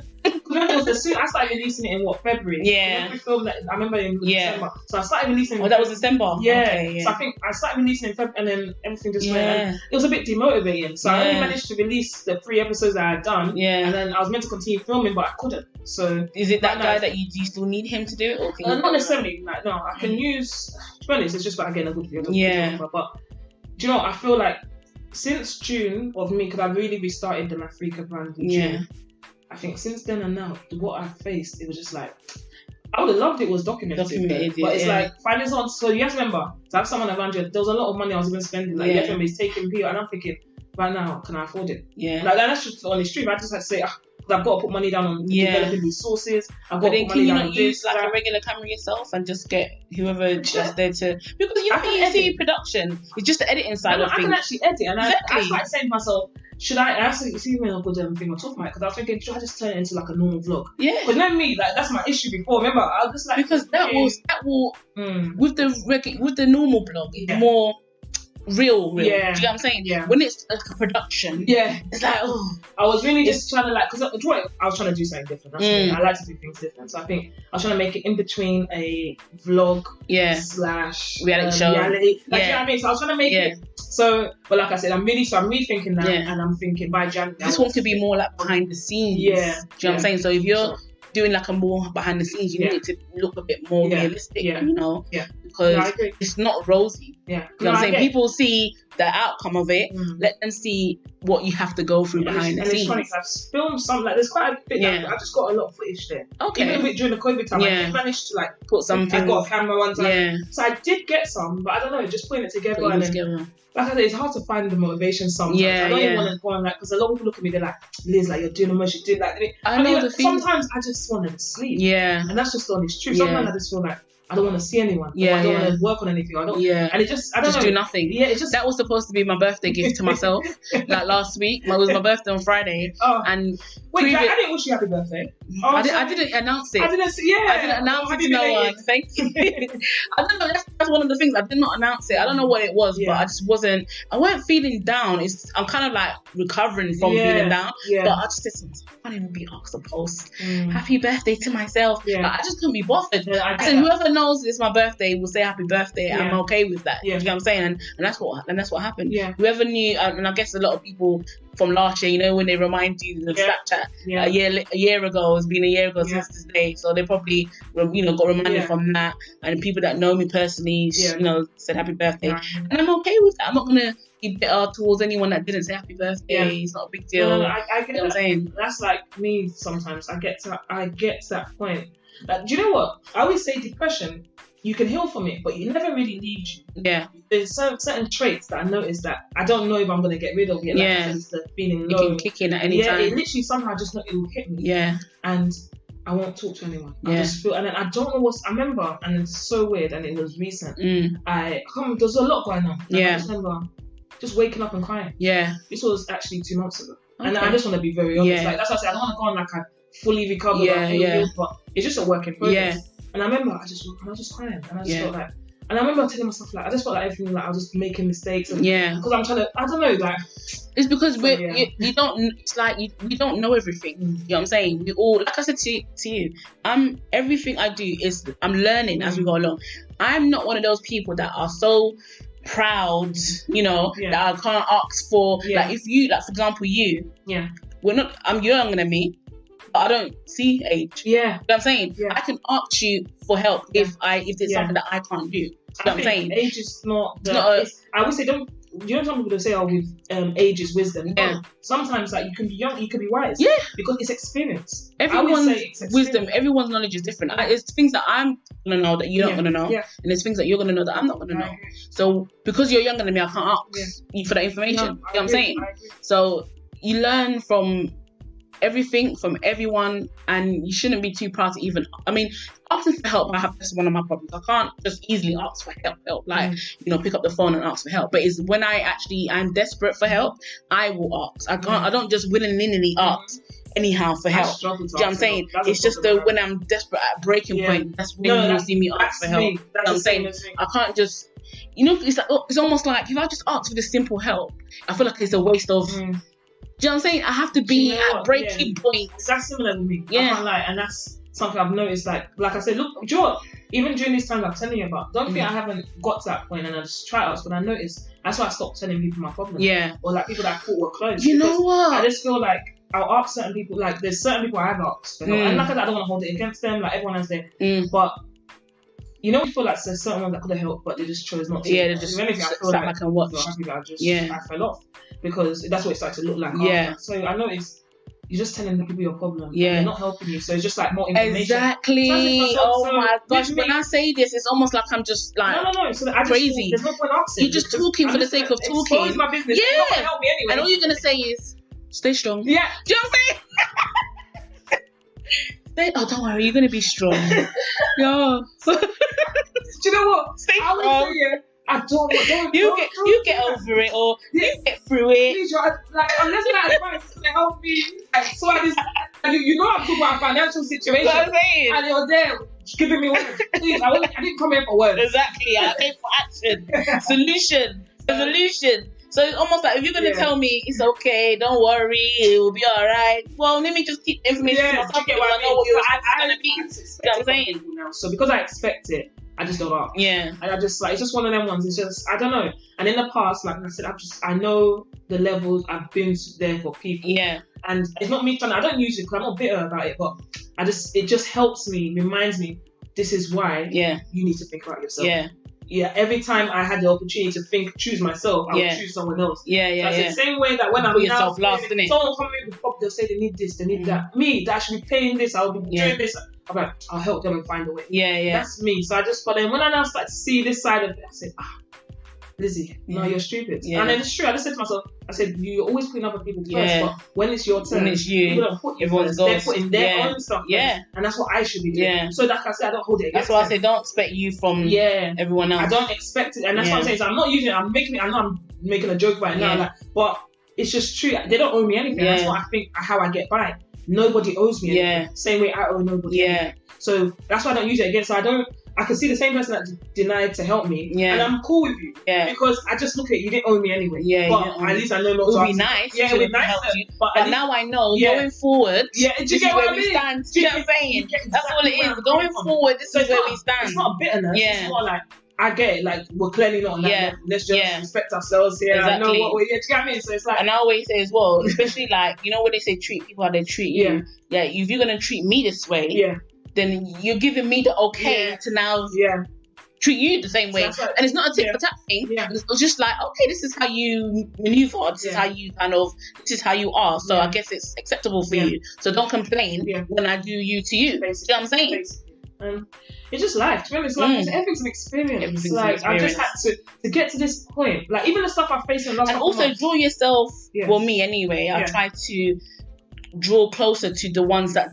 As soon I started releasing it in February. Yeah. We filmed that, I remember in December. So I started releasing. Oh, that was December. Yeah. Okay, So I think I started releasing in February, and then everything just went. And it was a bit demotivating. So I only managed to release the 3 episodes that I had done. Yeah. And then I was meant to continue filming, but I couldn't. So is it that guy that you still need him to do it, or can not necessarily? Like, no, I can use. To be honest, it's just about getting a good video. But do you know? I feel like since June of me, because I really restarted the Mafrika brand in June. I think since then and now, what I faced, it was just like, I would have loved it was documented, but it's like finding someone. So you have to remember, to have someone around you, there was a lot of money I was even spending. Like you have to remember, he's taking people, and I'm thinking, right now, can I afford it? Yeah. Like that's just on the street. I just had to say, I've got to put money down on developing these sources. I've got to put money down on this. Can you not use like a regular camera yourself and just get whoever just there to, because you know you see production, it's just the editing side of things. I can actually edit, and I started saying to myself, should I actually see me on a good thing on top of it? Because I was thinking, should I just turn it into like a normal vlog? Yeah. Because then me, like that's my issue before. Remember, I was just like, because that will with the normal blog, it's more real. Yeah. Do you know what I'm saying? Yeah. When it's like a production, it's like, I was really just trying to like, because I was trying to do something different. That's I like to do things different. So I think I was trying to make it in between a vlog / reality show. Like, you know what I mean? So I was trying to make it. So, but like I said, I'm rethinking that, and I'm thinking by January. This one could be more like behind the scenes. Yeah. Do you know what I'm saying? So if you're doing like a more behind the scenes, you need it to look a bit more realistic, you know? Yeah. Because it's not rosy. Yeah. You know what I'm saying? People see the outcome of it. Let them see what you have to go through behind the scenes. And it's funny, I've filmed some, like, there's quite a bit, I just got a lot of footage there. Okay. Even a bit during the COVID time, I did manage to, like, put something. I got a camera one time. Yeah. So I did get some, but I don't know, just putting it together. Like I said, it's hard to find the motivation sometimes. I don't even want to go on, like, because a lot of people look at me, they're like, Liz, like, you're doing the most, you did, like, I mean, sometimes I just want to sleep. Yeah. And that's just the honest truth. Sometimes I just feel like, I don't want to see anyone. Yeah, I don't want to work on anything. I don't. Yeah. And it just, I don't know. do nothing. Yeah, it just. That was supposed to be my birthday gift to myself. Like last week, it was my birthday on Friday. And wait, I didn't wish you happy birthday. I didn't announce it. I didn't announce it to no one. Thank you. I don't know. That's one of the things. I did not announce it. I don't know what it was, but I just wasn't. I weren't feeling down. I'm kind of like recovering from feeling down. Yeah. But I just said, I can't even be asked to post happy birthday to myself. Yeah. Like, I just couldn't be bothered. Yeah, I said, whoever knows it's my birthday will say happy birthday. Yeah. I'm okay with that. Yeah. You know what I'm saying? And that's what happened. Yeah. Whoever knew, and I guess a lot of people from last year, you know, when they remind you the Snapchat a year ago, it's been a year ago since this day, so they probably got reminded from that. And people that know me personally, said happy birthday, and I'm okay with that. I'm not gonna be bitter towards anyone that didn't say happy birthday. Yeah. It's not a big deal. No, I get what I'm saying. That's like me sometimes. I get to that point. Like, do you know what? I always say depression, you can heal from it, but it never really leaves you. Yeah. There's certain traits that I notice that I don't know if I'm going to get rid of yet. Yeah. Like, the feeling low. It can kick in at any time. Yeah, it literally somehow just it will hit me. Yeah. And I won't talk to anyone. I just feel, and then I don't know I remember, and it's so weird, and it was recent. There's a lot going on. Yeah. I just remember just waking up and crying. Yeah. This was actually 2 months ago. Okay. And I just want to be very honest. Yeah. Like, that's what I said. I don't want to go on like I fully recovered. Yeah. But it's just a work in progress. Yeah. And I remember I was just crying, and I just felt like, and I remember telling myself like, I just felt like everything, like I was just making mistakes, and because I'm trying to, I don't know, like, it's because you don't, it's like we don't know everything. You know what I'm saying? We all, like I said to you, everything I do is I'm learning as we go along. I'm not one of those people that are so proud, that I can't ask for. Like if you, like for example, I'm younger than me. I don't see age. Yeah. You know what I'm saying? Yeah. I can ask you for help if there's something that I can't do. You know what I'm saying? Age is not I would say don't, you know, some people say, with age is wisdom. Yeah. Sometimes like you can be young, you can be wise. Yeah. Because it's experience. Everyone's wisdom, everyone's knowledge is different. It's things that I'm gonna know that you're not gonna know. Yeah. And there's things that you're gonna know that I'm not gonna know. So because you're younger than me, I can't ask you for that information. You know what I'm saying? So you learn from everything from everyone, and you shouldn't be too proud to even, asking for help. That's one of my problems. I can't just easily ask for help, like pick up the phone and ask for help. But it's when I'm desperate for help, I will ask. I don't just willy-nilly ask anyhow for help. Do you know what I'm saying? It's just when I'm desperate at breaking point, that's when you'll see me ask for help. You know what I'm saying? I can't just, it's almost like if I just ask for this simple help, I feel like it's a waste of. Do you know what I'm saying? I have to be at breaking point. That's similar to me. Yeah. I can't lie. And that's something I've noticed. Like I said, look, do you know what? Even during this time I'm telling you about, don't think I haven't got to that point and I just try out, but I noticed that's why I stopped telling people my problems. Yeah. Or like people that I thought were close. You know what? I just feel like I'll ask certain people, like there's certain people I have asked for help. And like I said, I don't want to hold it against them, like everyone has their but you know, you feel like there's certain ones that could have helped, but they just chose not to. Yeah, they just sat back and watched. I fell off because that's what it started to look like. Yeah. So I noticed you're just telling the people your problem. Yeah. They're not helping you, so it's just like more information. Exactly. My gosh, when I say this, it's almost like I'm just like no. So crazy. There's no point asking. You're just talking for the sake of talking. Expose my business. Yeah. You're not gonna help me anyway. And all you're gonna say is, stay strong. Yeah. Do you know what I'm saying? Oh, don't worry, you're gonna be strong. Yeah. Do you know what? Stay strong. I don't you get over it, or you get through it. Please, like unless my advice can help me, like so I just you know I'm talking about a financial situation, and you're there giving me words. Please, I didn't come here for words. Exactly, I came for action, solution. So it's almost like if you're gonna tell me it's okay, don't worry, it will be alright. Well, let me just keep information to myself because I know what your response is gonna be. You know what I'm saying? Now. So because I expect it, I just don't ask. Yeah. And I just like, it's just one of them ones. It's just, I don't know. And in the past, like I said, I know the levels I've been there for people. Yeah. And it's not me I don't use it because I'm not bitter about it, but it just helps me, reminds me, this is why you need to think about yourself. Yeah. Yeah, every time I had the opportunity to choose myself, I would choose someone else. Yeah. It's the same way that when I'm yourself last, someone come in with pop, they'll say they need this, they need that. Me, that I should be paying this, I'll be doing this. I'm like, I'll help them and find a way. Yeah. That's me. So I just, but then when I now start to see this side of it, I say, Lizzy, no, you're stupid. And then it's true. I just said to myself, I said, you're always putting other people first, but when it's your turn, when it's you, people don't put you first. They're putting their own stuff first, and that's what I should be doing. So like I said, I don't hold it against That's why I say don't expect you from everyone else. I don't expect it, and that's what I'm saying. So I'm not using it. I'm making it. I know I'm making a joke right now, but it's just true. They don't owe me anything. That's what I think. How I get by. Nobody owes me anything. Same way I owe nobody anything. So that's why I don't use it again. So I can see the same person that denied to help me, and I'm cool with you, because I just look at you didn't owe me anyway. But at least I know not to. It would be nice. It would be nice. Help you. But now I know going forward. Do you get what I mean? Stand. Do you know what I'm saying? That's all it is. Going forward, this is where we stand. It's not bitterness. It's more like, I get it, like we're clearly not on that level. Let's just respect ourselves here. Exactly. I know what we're here. Do you get what I mean? So it's like, and I always say as well, especially like, you know when they say treat people how they treat you. Yeah. If you're gonna treat me this way, then you're giving me the to now treat you the same way. So and it's not a tit for tat thing. It's just like, okay, this is how you maneuver. This is how you this is how you are. So I guess it's acceptable for you. So don't complain when I do you to you. Basically. Do you know what I'm saying? It's just life. To be honest, like everything's an experience. I just had to get to this point. Like even the stuff I faced in the last couple months. And also draw yourself. Well, me anyway. I try to draw closer to the ones that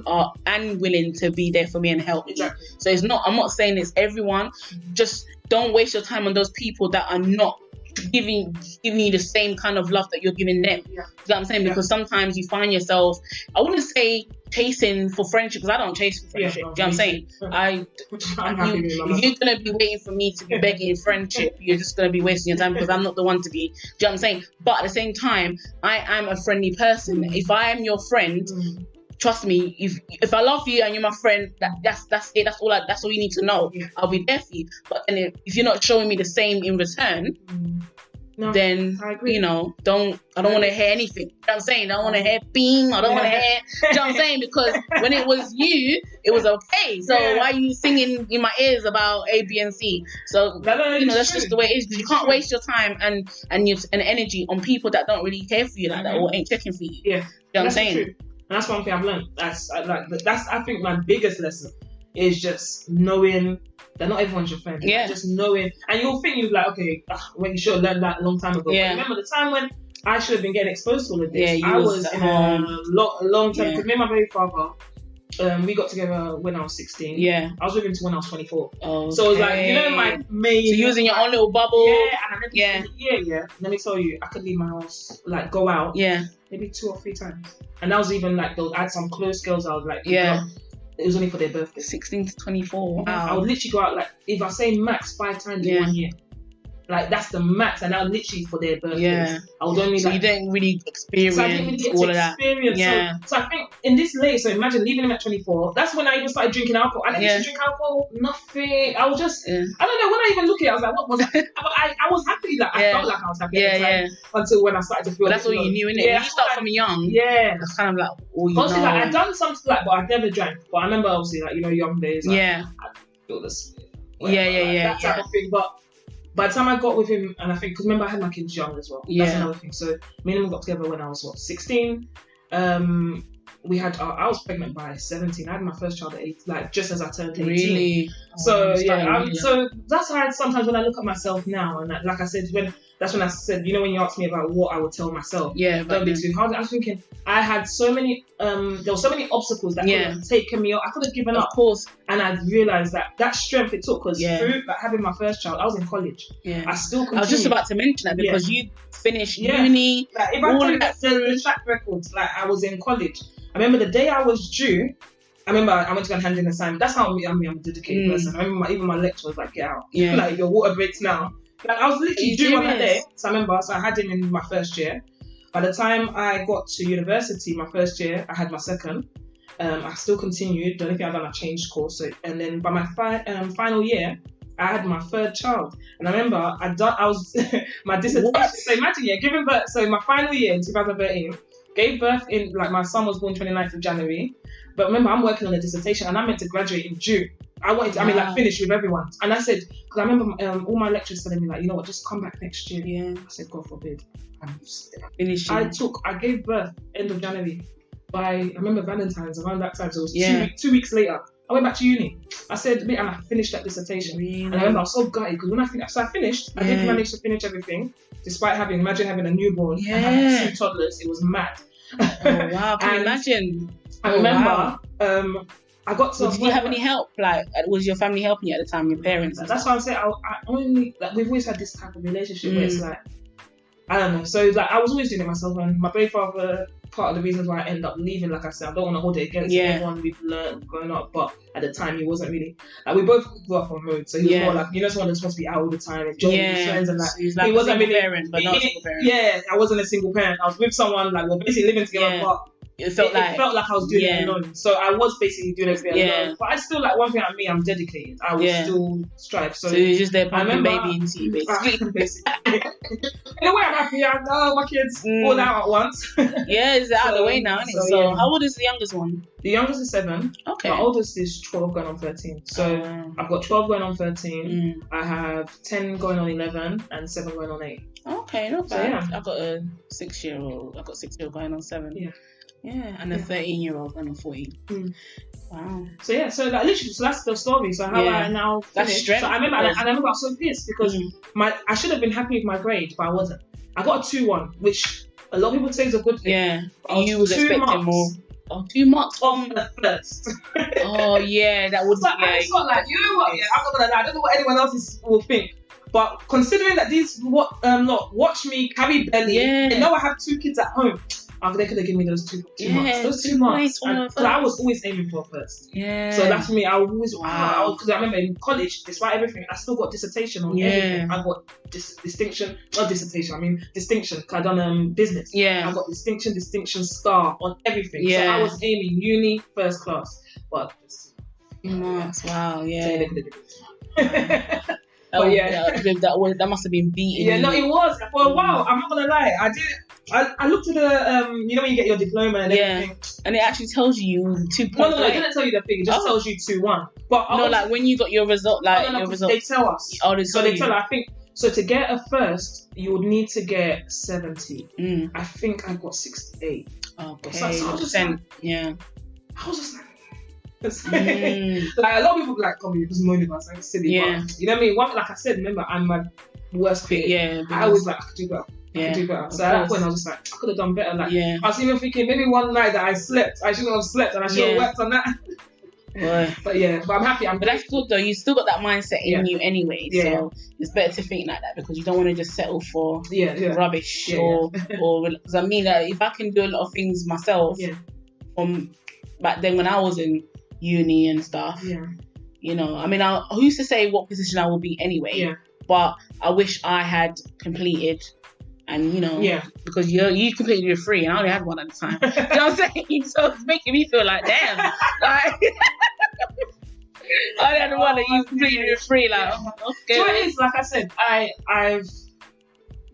are willing to be there for me and help me. So it's not. I'm not saying it's everyone. Just don't waste your time on those people that are not giving you the same kind of love that you're giving them. You know what I'm saying? Because sometimes you find yourself, I wouldn't say chasing for friendship, because I don't chase for friendship. Do you know what I'm saying? If you're gonna be waiting for me to be begging friendship, you're just gonna be wasting your time, because I'm not the one to be. Do you know what I'm saying? But at the same time, I am a friendly person. If I am your friend, trust me, if I love you and you're my friend, that's it. That's all you need to know. I'll be there for you. But then if you're not showing me the same in return, then I agree. I don't want to hear anything. You know what I'm saying? I don't want to hear bing. I don't want to hear. You know what I'm saying? Because when it was you, it was okay. So why are you singing in my ears about A, B, and C? So that's just the way it is. Because you can't waste your time and energy on people that don't really care for you like that, or ain't checking for you. You know what I'm saying? True. And that's one thing I've learned. That's I think my biggest lesson is just knowing that not everyone's your friend. Just knowing, and you'll think you're like, okay, when you should have learned that a long time ago. But remember the time when I should have been getting exposed to all of this. I was in a long time. Because me and my baby father, we got together when I was 16. I was with him to when I was 24. So it was like, my main. So you was in your own little bubble. And let me tell you, I could leave my house, like go out. Maybe 2 or 3 times. And that was even like, I had some close girls I was like, it was only for their birthday. 16 to 24. Wow. I would literally go out, like, if I say max 5 times in 1 year. Like, that's the max, and that was literally for their birthdays. I would only, so you didn't really experience all of that. So I think in this late, so imagine leaving him at 24, that's when I even started drinking alcohol. I didn't used to drink alcohol, nothing. I was just, I don't know, when I even look at it, I was like, what was I was happy, like, I felt like I was happy at the time, until when I started to feel that's all you knew, innit? When you start from young, it's kind of like all you obviously, know. Like, I'd done something like, but I'd never drank. But I remember, obviously, like, young days, like, I feel this, that type of thing, but by the time I got with him, and I think, because remember I had my kids young as well. That's another thing. So me and him got together when I was 16. We had I was pregnant by 17. I had my first child at 8, like just as I turned 18. Really? So so that's how sometimes when I look at myself now, and like I said, that's when I said, when you asked me about what I would tell myself, don't be too hard. I was thinking I had so many there were so many obstacles that could have taken me up. I could have given up, of course, and I realized that strength it took, because through like having my first child, I was in college. I still continued. I was just about to mention that, because you finished uni. Like, if I tell you the track record, like I was in college. I remember the day I was due. I remember I went to go and hand in an assignment. That's how I'm a dedicated person. I remember even my lecturer was like, get out. Like, your water breaks now. Like, I was literally due on that day. So I remember, I had him in my first year. By the time I got to university, my first year, I had my second. I still continued. The only thing I've done, I changed course. And then by my final year, I had my third child. And I remember I was my dissertation. So imagine, giving birth. So my final year in 2013, gave birth in, like, my son was born 29th of January. But remember, I'm working on a dissertation and I'm meant to graduate in June. I wanted to, finish with everyone. And I said, because I remember all my lecturers telling me, like, you know what, just come back next year. I said, God forbid. I gave birth end of January. I remember Valentine's, around that time, so it was 2 weeks later. I went back to uni. I said, and I finished that dissertation. Really? And I remember I was so gutted because when I finished, I did manage to finish everything, despite imagine having a newborn and having 2 toddlers. It was mad. Oh wow! Can you imagine? I remember. I got to. Did you have any help? Like, was your family helping you at the time? Your parents? That's why I'm saying I only we've always had this type of relationship where it's like, I don't know. So like I was always doing it myself, and my baby father, part of the reasons why I ended up leaving, like I said, I don't want to hold it against everyone we've learned growing up, but at the time he wasn't really like, we both grew up on road, so he was more like, someone that's supposed to be out all the time and joining with friends, and like he wasn't really parent, but not a single parent. Yeah, I wasn't a single parent. I was with someone, like we're basically living together, but it felt like I was doing it alone. So I was basically doing it alone. But I still, like, one thing at me, I'm dedicated. I will still strive. So you're just there pumping baby into you, basically. In a way, I'm happy. I know my kids all out at once. Yeah, it's out of the way now, isn't it? So how old is the youngest one? The youngest is 7. Okay. My oldest is 12 going on 13. So I've got 12 going on 13. I have 10 going on 11 and 7 going on 8. Okay, not bad. So, I've got a 6-year-old. I've got 6-year-old going on 7. Yeah, and a 13-year-old going on 14. Wow. So like literally, so that's the story. So how I now finished. So I remember, and I remember I was so pissed because I should have been happy with my grade, but I wasn't. I got a 2-1, which a lot of people say is a good thing. Yeah, you was expecting more. Oh, 2 marks from the first. Oh yeah, that would. It's not like, you know what? Yeah, I'm not gonna lie. I don't know what anyone else will think. But considering that these watch me carry belly, and now I have 2 kids at home, they could have given me those 2 marks. Those 2 marks. Because I was always aiming for first. Yeah. So that's me. I always, because I remember in college, despite everything, I still got dissertation on everything. I got distinction, not dissertation, I mean distinction, because I done business. Yeah. I got distinction, star on everything. Yeah. So I was aiming uni, first class. But marks, wow, yeah. So they could have given me. But that must have been beating. Yeah, no, it was for a while. I'm not gonna lie. I looked at the when you get your diploma and everything, and it actually tells you 2 points. No, it didn't tell you the thing. It just tells you 2-1. But like when you got your result, your result, they tell us. Oh, they tell. I think so. To get a first, you would need to get 70. I think I got 68. Okay. So I was just like, I was just like. Like a lot of people like comedy because moaning about something silly, but you know what I mean? Like I said, remember, I'm my worst critic. I always like, I could do better. So at that point I was just like, I could have done better. Like I was even thinking maybe one night that I slept, I shouldn't have slept and I should have worked on that. But I'm happy. But that's good though. You still got that mindset in you anyway. So it's better to think like that because you don't want to just settle for rubbish or because I mean if I can do a lot of things myself from back then when I was in uni and stuff, you know, I mean, who's to say what position I will be anyway, but I wish I had completed and, you know, because you completed your 3 and I only had 1 at the time. You know what I'm saying? So it's making me feel like, damn, like, I had 1 that you completed your 3, like, okay. So it is, like I said, I've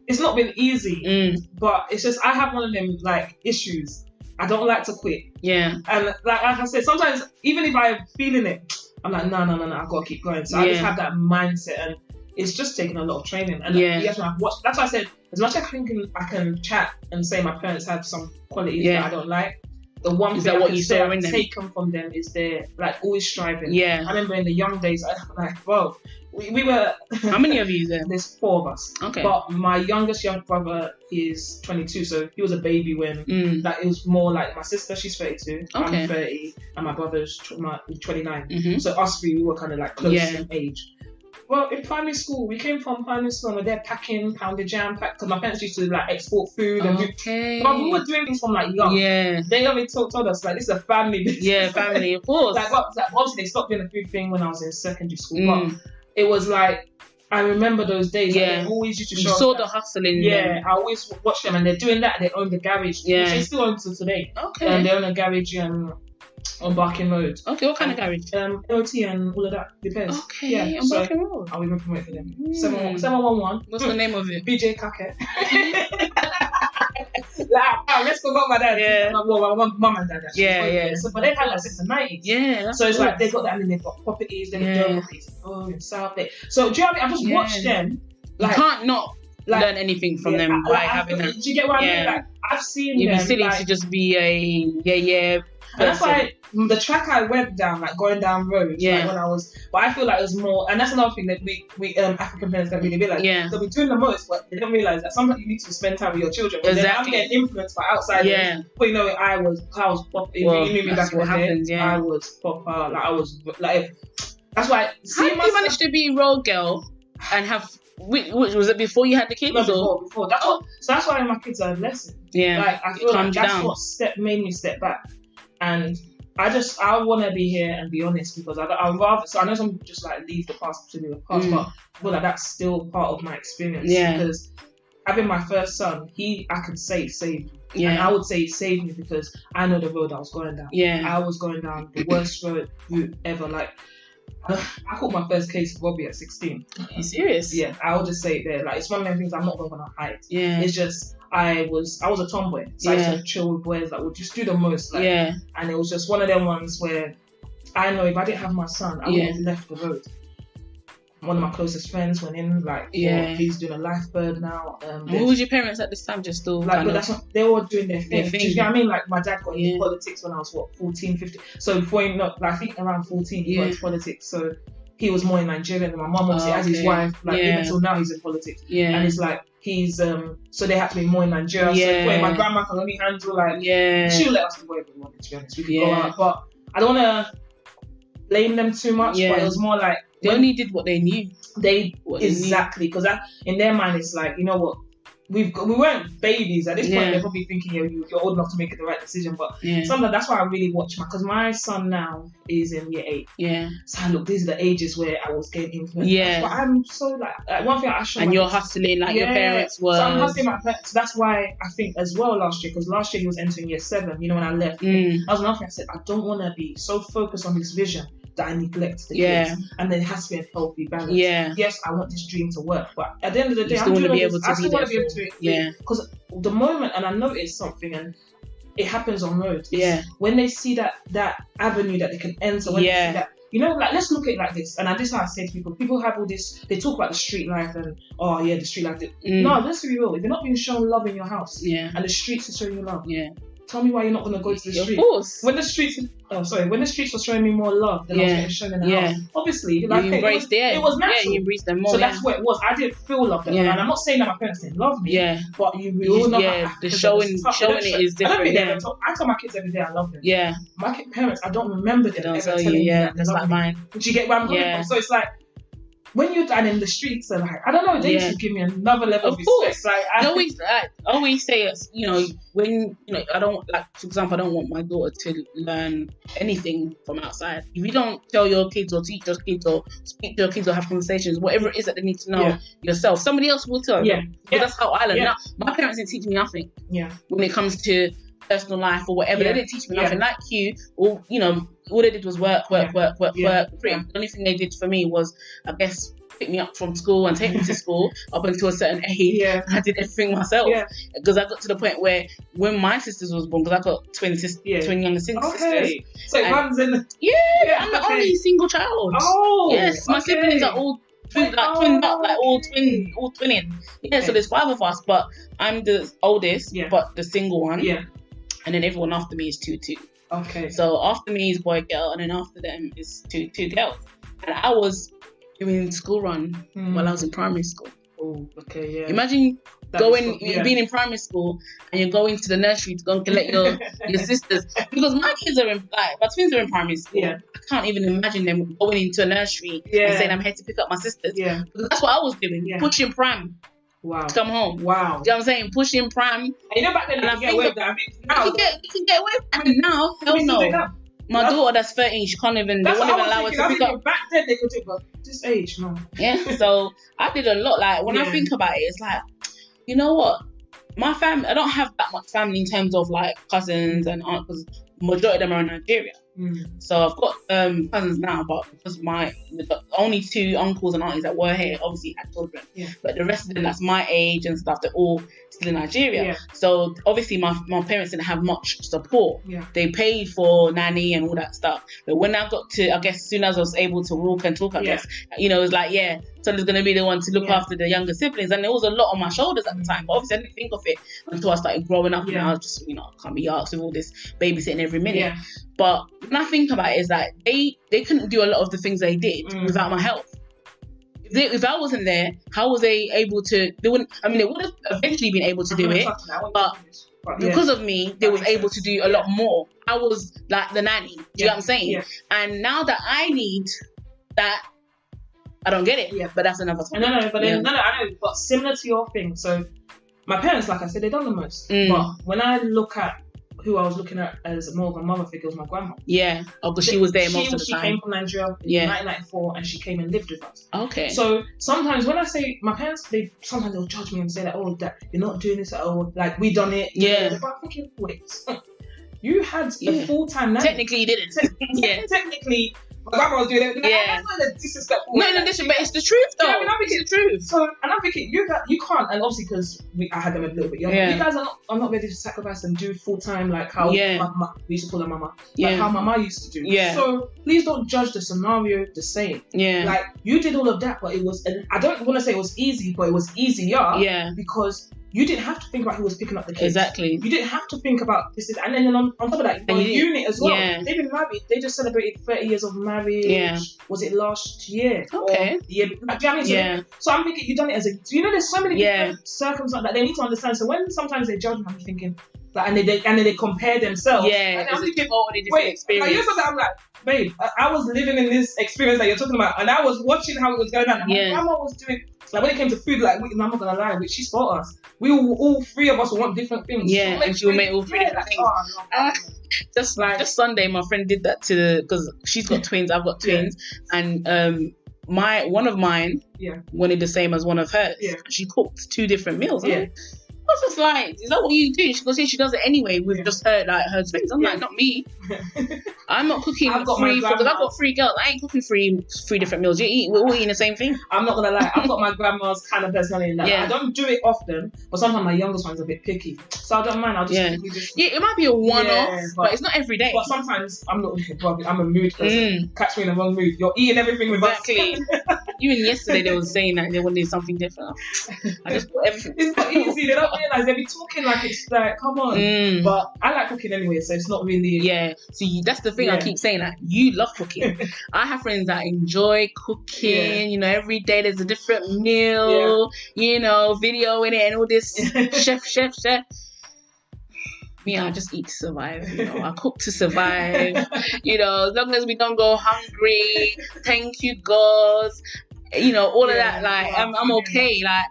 it's not been easy, but it's just, I have one of them, like, issues. I don't like to quit. Yeah. And like I said, sometimes even if I'm feeling it, I'm like, no, I've got to keep going. So I just have that mindset, and it's just taking a lot of training. And that's why I said, as much as I can chat and say my parents have some qualities that I don't like, the one thing I can say I've taken from them is they're like always striving. Yeah. I remember in the young days, like, bro, we were. How many of you then? There's 4 of us. Okay. But my young brother is 22, so he was a baby when it was more like my sister. She's 32. I'm 30, and my brother's 29. So us 3, we were kind of like close in age. Well, in primary school, we came from primary school and we're there packing, pounded jam, because my parents used to like export food and but we were doing things from like young. Yeah. They already told us like this is a family business. Yeah, family, of course. like obviously they stopped doing the food thing when I was in secondary school, but it was like I remember those days. Yeah. Like, they always used to show. You saw the hustle in them. I always watched them, and they're doing that. They own the garage. Yeah. Which they still own till today. Okay. And they own a garage on Barking Road. Okay, what kind of garage? MOT and all of that. Depends. Okay, on Barking Road. I'll even promote for them. 711. What's the name of it? BJ Kake. Let's go about my dad. Yeah. Well, my mum and dad actually. Yeah. So, but they've had that since the 90s. Yeah. So it's good. Like they've got that, and then they've got properties, they've got properties in South. So do you know what I mean? I've just watched them. Like, you can't not learn anything from them by having that. Do you get what I mean? Like, I've seen It'd them. be silly to just be a and that's why the track I went down, like going down roads, like when I was, but I feel like it was more, and that's another thing that we African parents don't really realize. They'll be doing the most, but they don't realize that sometimes you need to spend time with your children. But then I'm getting influenced by outsiders. But you know, I was pop. If you knew me back in the day, I was proper. Like I was like. That's why. How did you manage to be road girl and have? Was it before you had the kids? No, before. So that's why my kids are adolescent. Like I feel like that's what made me step back. And I want to be here and be honest, because I'd rather, so I know some people just like leave the past to the past, but I feel like that's still part of my experience. Because having my first son, I could say saved me. And I would say saved me because I know the road I was going down. I was going down the worst route ever. Like, I caught my first case of robbery at 16. Are you serious? Yeah, I will just say it there. Like, it's one of them things I'm not going to hide. It's just, I was a tomboy, so I used to chill with boys that would just do the most. Like, and it was just one of them ones where I know if I didn't have my son, I would have left the road. One of my closest friends went in, like, he's doing a lifebird now. Who was your parents at this time? Just still like, but that's what they were doing their thing. Do you know what I mean? Like, my dad got into politics when I was 14, 15. So before I think around 14 he got into politics. So he was more in Nigeria than my mum, obviously, as his wife. Like, even until now he's in politics. And it's like he's so they had to be more in Nigeria. So my grandma can only handle like she'll let us do whatever we wanted, to be honest. We could go out, but I don't wanna blame them too much. But it was more like they only did what they knew. Exactly, because in their mind it's like, you know what, we weren't babies at this point. They're probably thinking you're old enough to make the right decision. But sometimes that's why I really watch because my son now is in year 8. So look, these are the ages where I was getting influenced. But I'm so like one thing I show. And you're hustling like your parents were. So I'm hustling my parents. So that's why I think as well last year, because last year he was entering year 7. You know, when I left, that was another thing I said. I don't want to be so focused on this vision that I neglect the kids, and there has to be a healthy balance. Yes, I want this dream to work, but at the end of the day, I still want to be able to it. Because the moment, and I noticed something, and it happens on roads. When they see that avenue that they can enter, when they see that, you know, like, let's look at it like this. And this is how I say to people have all this, they talk about the street life and the street life. No, let's be real. If you're not being shown love in your house, and the streets are showing you love, tell me why you're not going to go to the street. Of course. When the streets were showing me more love than I was getting shown in the house. Obviously, like, you embraced it was natural. Yeah, you embraced them more. So that's what it was. I didn't feel love then. And I'm not saying that my parents didn't love me. But we all know the showing it is different. I tell my kids every day I love them. My parents, I don't remember them ever telling me that. That's like mine. Do you get where I'm coming from? So it's like, when you're down in the streets, and like, I don't know, they should give me another level of respect. Like, I always say, you know, when, you know, I don't, like, for example, I don't want my daughter to learn anything from outside. If you don't tell your kids or teach your kids or speak to your kids or have conversations, whatever it is that they need to know yourself, somebody else will tell them. But that's how I learn. Now, my parents didn't teach me nothing. When it comes to personal life or whatever, they didn't teach me nothing. Like you, or, you know, all they did was work. The only thing they did for me was, I guess, pick me up from school and take me to school up until a certain age. I did everything myself because I got to the point where when my sisters was born, because I got twin younger sisters. So it runs in. I'm the only single child. Yes, my siblings are all twinning, all twinning. So there's 5 of us, but I'm the oldest, but the single one. And then everyone after me is 2. So after me is boy, girl, and then after them is two girls. And I was doing school run while I was in primary school. Imagine being in primary school and you're going to the nursery to go and collect your sisters, because my kids are my twins are in primary school. I can't even imagine them going into a nursery and saying I'm here to pick up my sisters. Because that's what I was doing, pushing pram. To come home. Do you know what I'm saying? Pushing pram. And you know, back then, you can get away with that. You can get away with that. And now, hell no. My daughter that's 13, she can't even, they won't even allow her to pick up. Back then they could do, but this age, no. So I did a lot. Like, when I think about it, it's like, you know what? My family, I don't have that much family in terms of like cousins and aunts, because majority of them are in Nigeria. So I've got cousins now, but because the only 2 uncles and aunties that were here obviously had children, but the rest of them that's my age and stuff, they're all still in Nigeria. So obviously my parents didn't have much support. They paid for nanny and all that stuff, but when I got to, I guess, as soon as I was able to walk and talk, I guess, you know, it was like, Sonny's going to be the one to look after the younger siblings. And there was a lot on my shoulders at the time. But obviously, I didn't think of it until I started growing up. And I was just, I can't be asked with all this babysitting every minute. Yeah. But when I think about it, is that they couldn't do a lot of the things they did without my help. If I wasn't there, how was they able to? They would have eventually been able to do it, but because of me, they was able to do a lot more. I was like the nanny. Do you know what I'm saying? Yeah. And now that I need that, I don't get it. Yeah. But that's another topic. No, I know. But similar to your thing, so my parents, like I said, they done the most. But when I look at who I was looking at as more of a mother figure was my grandma. Yeah. Oh, because she was there most of the time. She came from Nigeria in 1994 and she came and lived with us. Okay. So sometimes when I say my parents, sometimes they'll judge me and say that, that you're not doing this at all. Like, we done it. Yeah. But I'm thinking, wait, you had a full-time nanny. Technically, you didn't. Technically, my grandma was doing it. That's not a disrespectful. No, but it's the truth, though. I think it's the truth. So, and I'm thinking, you can't, and obviously because I had them a little bit younger, you guys are not ready to sacrifice and do full time like how we used to call her mama, like how mama used to do. Yeah. So please don't judge the scenario the same. Yeah. Like, you did all of that, but it was, and I don't want to say it was easy, but it was easier. Yeah. Because you didn't have to think about who was picking up the kids. Exactly. You didn't have to think about this. And then on top of that, your unit as well. Yeah. They've been married. They just celebrated 30 years of marriage. Yeah. Was it last year? Okay. Or the year, like, do you know what I mean? So I'm thinking, you've done it as a... there's so many different circumstances that they need to understand. So when sometimes they judge me, I'm thinking... Like, and then they compare themselves. Yeah. And I'm thinking, different experience. Like, you're I'm like, babe, I was living in this experience that you're talking about, and I was watching how it was going on. And my grandma was doing... Like, when it came to food, like, I'm not gonna lie, she spoiled us. We all three of us want different things. Yeah, and she will make all three different things. Just Sunday, my friend did that because she's got twins, I've got twins, and one of mine wanted the same as one of hers. Yeah. She cooked 2 different meals. Yeah. I was just like, is that what you do? She goes, yeah, she does it anyway with just her twins. I'm like, not me. I'm not cooking because I've got 3 girls. I ain't cooking 3 different meals. We're all eating the same thing. I'm not gonna lie, I've got my grandma's kind of personality in that. I don't do it often, but sometimes my youngest one's a bit picky, so I don't mind. I'll just it might be a one-off, but it's not every day. But sometimes I'm not looking for it. I'm a mood person. Catch me in the wrong mood. You're eating everything with us. Even yesterday they were saying that they wanted something different. I just put everything. It's not easy. They don't realise they be talking like it's like, come on. But I like cooking anyway, so it's not really. Yeah. See, that's the thing I keep saying, that you love cooking. I have friends that enjoy cooking. Every day there's a different meal. Video in it and all this chef. Me, I just eat to survive. I cook to survive. As long as we don't go hungry. Thank you, God. All of that, like, I'm okay. Like,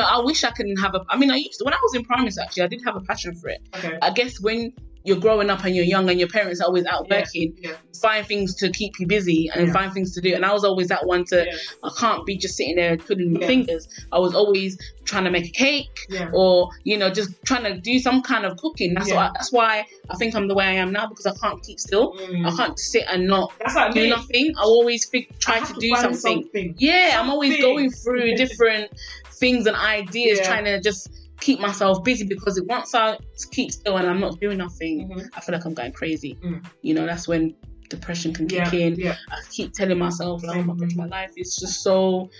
I wish I could have I used to, when I was in primary, actually, I did have a passion for it. Okay. I guess when you're growing up and you're young and your parents are always out working, find things to keep you busy and find things to do. And I was always that one I can't be just sitting there twiddling my fingers. I was always trying to make a cake or, just trying to do some kind of cooking. That's why I think I'm the way I am now, because I can't keep still. I can't sit and not do nothing. I always try to do something. Yeah, I'm always going through different things and ideas, trying to just keep myself busy, because once I keep still and I'm not doing nothing, I feel like I'm going crazy. That's when depression can kick in. I keep telling myself, like, oh my God, my life is just so,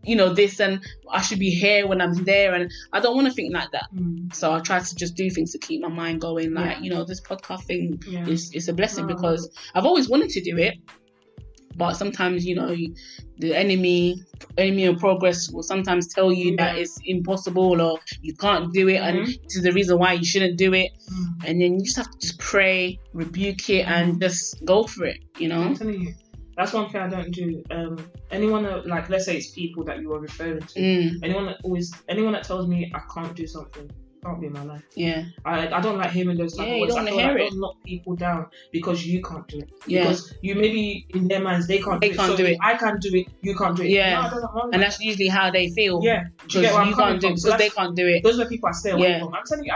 this, and I should be here when I'm there, and I don't want to think like that. So I try to just do things to keep my mind going. Like, this podcast thing is a blessing, because I've always wanted to do it. But sometimes, the enemy of progress will sometimes tell you that it's impossible or you can't do it, and this is the reason why you shouldn't do it. And then you just have to just pray, rebuke it, and just go for it, I'm telling you, that's one thing I don't do. Anyone that, like, let's say it's people that you are referring to, anyone that tells me I can't do something, can't be in my life. Yeah. I don't like hearing those type of words. I feel like those knock people down because you can't do it. Yeah. Because you maybe in their minds they can't do it. I can't do it, you can't do it. Yeah. No, and that's usually how they feel. Yeah. Because you can't do it, because they can't do it. Those are the people I stay away from. I'm telling you,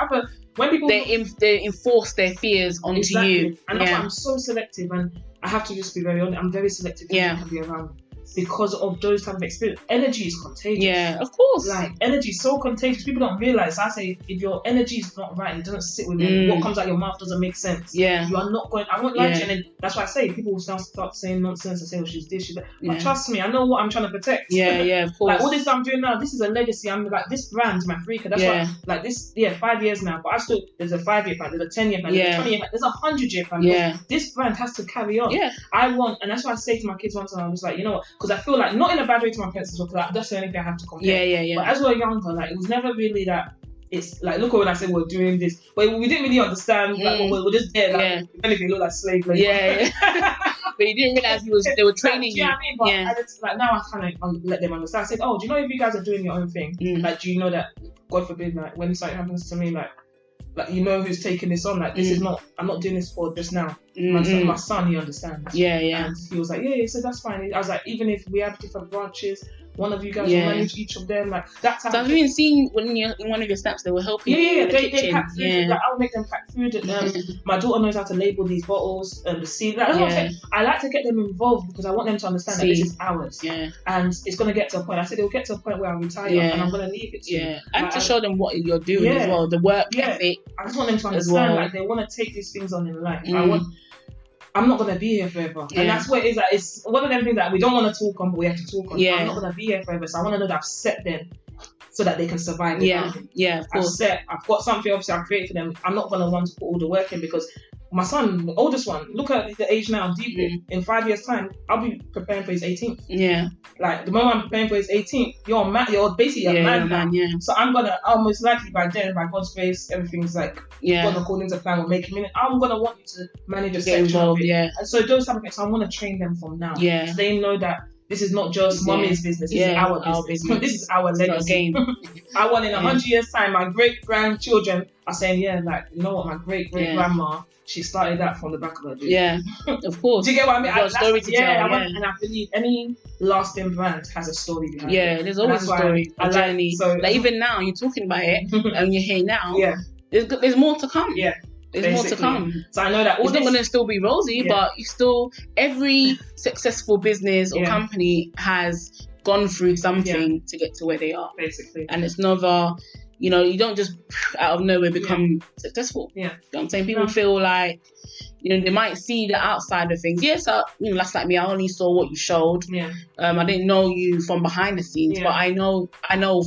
when people they enforce their fears onto you. And that's why I'm so selective, and I have to just be very honest. I'm very selective. Yeah. Can be around. because of those type of experience. Energy is contagious. Yeah, of course. Like, energy is so contagious. People don't realize. I say, if your energy is not right, it doesn't sit with you. What comes out your mouth doesn't make sense. Yeah. You are not going. I won't lie to you. And then that's why I say people will start saying nonsense and say, "Oh, she's this, she's that." But trust me, I know what I'm trying to protect. Yeah, of course. Like all this I'm doing now, this is a legacy. I'm like this brand, Mafrika. That's why, like this. Yeah, 5 years now. But I still. There's a 5-year plan. There's a 10-year plan. There's a 20-year plan. There's a 100-year plan. Yeah. This brand has to carry on. Yeah. I want, and that's why I say to my kids once, and I was like, you know what? Because I feel like not in a bad way to my parents as well. Because that's the only thing I have to compare. Yeah. But as we were younger, like it was never really that. It's like, look at when I said we're doing this, but we didn't really understand. Like we're just there. Like, if anything, look like slave labor. Yeah. But you didn't realize they were training you. Do you know what I mean? But I just, like now I kind of let them understand. I said, oh, do you know if you guys are doing your own thing? Like, do you know that, God forbid, like when something happens to me, like you know who's taking this on? Like this is not. I'm not doing this for just now. My son, he understands. Yeah. And he was like, yeah. So that's fine. I was like, even if we have different branches, one of you guys will manage each of them. Like that's how. So I've even seen when you're in one of your snaps, they were helping. Yeah. They pack food. Yeah. Like I'll make them pack food. My daughter knows how to label these bottles. The seed. Like, I like to get them involved because I want them to understand that this is ours. Yeah. And it's gonna get to a point. I said it'll get to a point where I retire and I'm gonna leave it to you. And to show them what you're doing as well, the work ethic. I just want them to understand like they want to take these things on in life. I'm not going to be here forever. And that's what it is. Like, it's one of them things that we don't want to talk on, but we have to talk on. Yeah. I'm not going to be here forever. So I want to know that I've set them so that they can survive. Yeah, of course. I've got something obviously I've created for them. I'm not going to want to put all the work in because my son, the oldest one, look at the age now, deeply. In 5 years' time, I'll be preparing for his 18th. Yeah. Like, the moment I'm preparing for his 18th, you're basically a man now. Yeah. So I'm going to, almost likely by then, by God's grace, everything's like, gone according to plan, we're making minutes. I'm going to want you to manage a section of it. Yeah. And so those type of things, so I want to train them from now. Yeah. So they know that this is not just mommy's business, this is our business. This is our legacy. I want in 100 years' time, my great-grandchildren are saying, like, you know what, my great-great-grandma, she started that from the back of her dream. Yeah, of course. Do you get what I mean? Story to tell, and I believe any lasting brand has a story behind it. Yeah, there's always a story, a journey. So, like even now, you're talking about it, and you're here now. Yeah, there's more to come. Yeah. There's more to come. So I know that it's not going to still be rosy, but every successful business or company has gone through something to get to where they are. Basically. And it's never, you don't just out of nowhere become successful. Yeah. You know what I'm saying? People feel like, they might see the outside of things. Yes, that's like me. I only saw what you showed. Yeah. I didn't know you from behind the scenes, but I know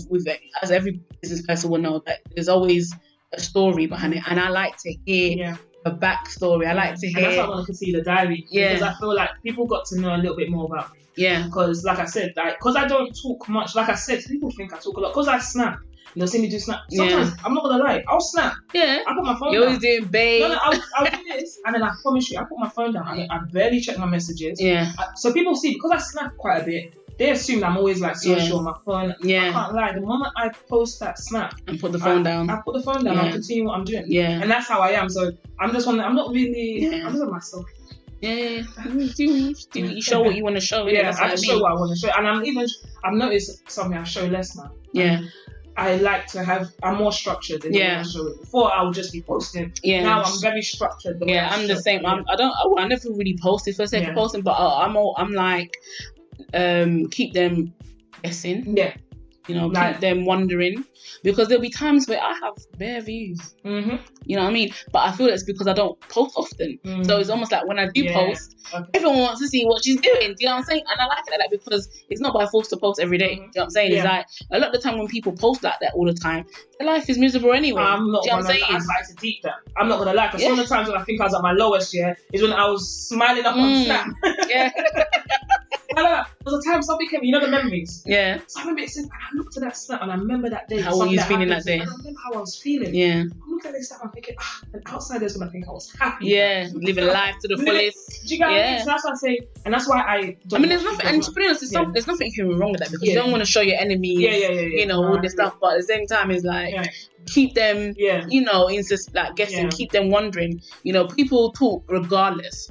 with it, as every business person will know, that there's always a story behind it, and I like to hear a backstory. I like to hear. And that's why I want to see the diary. Yeah. Because I feel like people got to know a little bit more about me. Yeah. Because like I said, because I don't talk much. Like I said, people think I talk a lot. Because I snap. They'll see me do snap. Sometimes I'm not gonna lie, I'll snap. Yeah. I put my phone down. You're always doing babe. No, I'll do this, and then I promise you, I put my phone down. I barely check my messages. Yeah. So people see, because I snap quite a bit, they assume that I'm always like social on my phone. Yeah. I can't lie. The moment I post that snap and put the phone down, I put the phone down. Yeah. I continue what I'm doing. Yeah. And that's how I am. So I'm just I'm not really. Yeah. I'm just myself. Yeah. You show what you want to show. Yeah. I just show what I want to show, and I've noticed something I show less now. Yeah. I like to have. I'm more structured in the way I show it. Before I would just be posting. Yeah. Now I'm very structured. I'm the same. I never really posted for the sake of posting, but I'm like. Keep them guessing. Yeah. Keep them wondering, because there'll be times where I have bare views. Mm-hmm. You know what I mean? But I feel it's because I don't post often. Mm-hmm. So it's almost like when I do post, everyone wants to see what she's doing. Do you know what I'm saying? And I like it like that because it's not by force to post every day. Do you know what I'm saying? Yeah. It's like a lot of the time when people post like that all the time, their life is miserable anyway. I'm not gonna lie. I like to deep that. I'm not gonna lie, because some of the times when I think I was at my lowest, is when I was smiling up on Snap. Yeah. There was a time something came, the memories. Yeah. So I remember it said, I looked at that snap and I remember that day. How were you feeling that day? And I remember how I was feeling. Yeah. I looked at this snap and I'm thinking, an outsider's gonna think I was happy. Yeah, living life to the fullest. Do you get what I mean? So that's what I say, and that's why I there's nothing, and to be honest, there's nothing human wrong with that, because you don't want to show your enemies, all this stuff, but at the same time, it's like, keep them, guessing, keep them wondering. People talk regardless.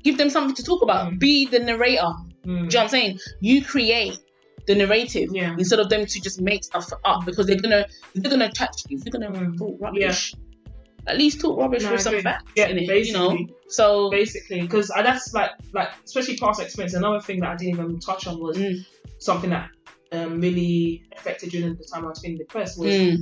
Give them something to talk about. Be the narrator. Do you know what I'm saying? You create the narrative instead of them to just make stuff up, because they're gonna catch you. They're gonna talk rubbish. at least talk rubbish with some facts. Yeah, in it, basically. So basically, because that's like especially past experience. Another thing that I didn't even touch on was something that really affected during the time I was feeling depressed was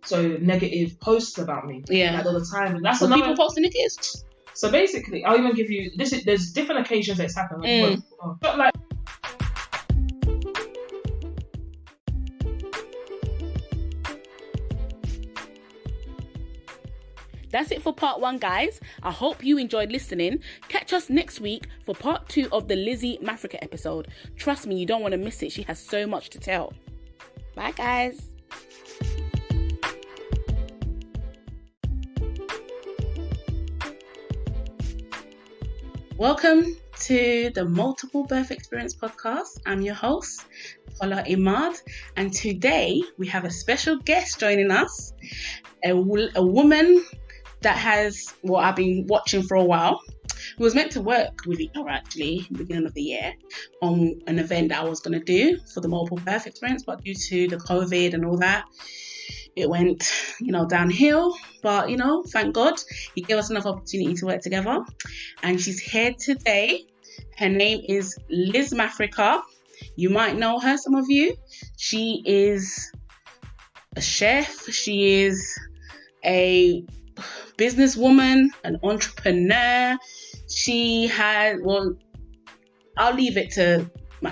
so negative posts about me. Yeah, like all the time, and that's people posting negatives. So basically, I'll even give you this. There's different occasions that it's happened. But like. That's it for part 1, guys. I hope you enjoyed listening. Catch us next week for part 2 of the Lizzy Mafrika episode. Trust me, you don't want to miss it. She has so much to tell. Bye, guys. Welcome to the Multiple Birth Experience podcast. I'm your host, Paula Imad, and today we have a special guest joining us, a woman that has, well, I've been watching for a while. We was meant to work with each other actually at the beginning of the year on an event that I was going to do for the Multiple Birth Experience, but due to the COVID and all that, it went, downhill. But, thank God, he gave us another opportunity to work together. And she's here today. Her name is Liz Mafrika. You might know her, some of you. She is a chef. She is a businesswoman, an entrepreneur. She has, I'll leave it to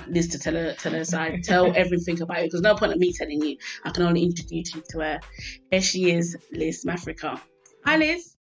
Liz to tell her side, tell everything about it, because no point of me telling you. I can only introduce you to her. Here she is, Liz Mafrika. Hi, Liz.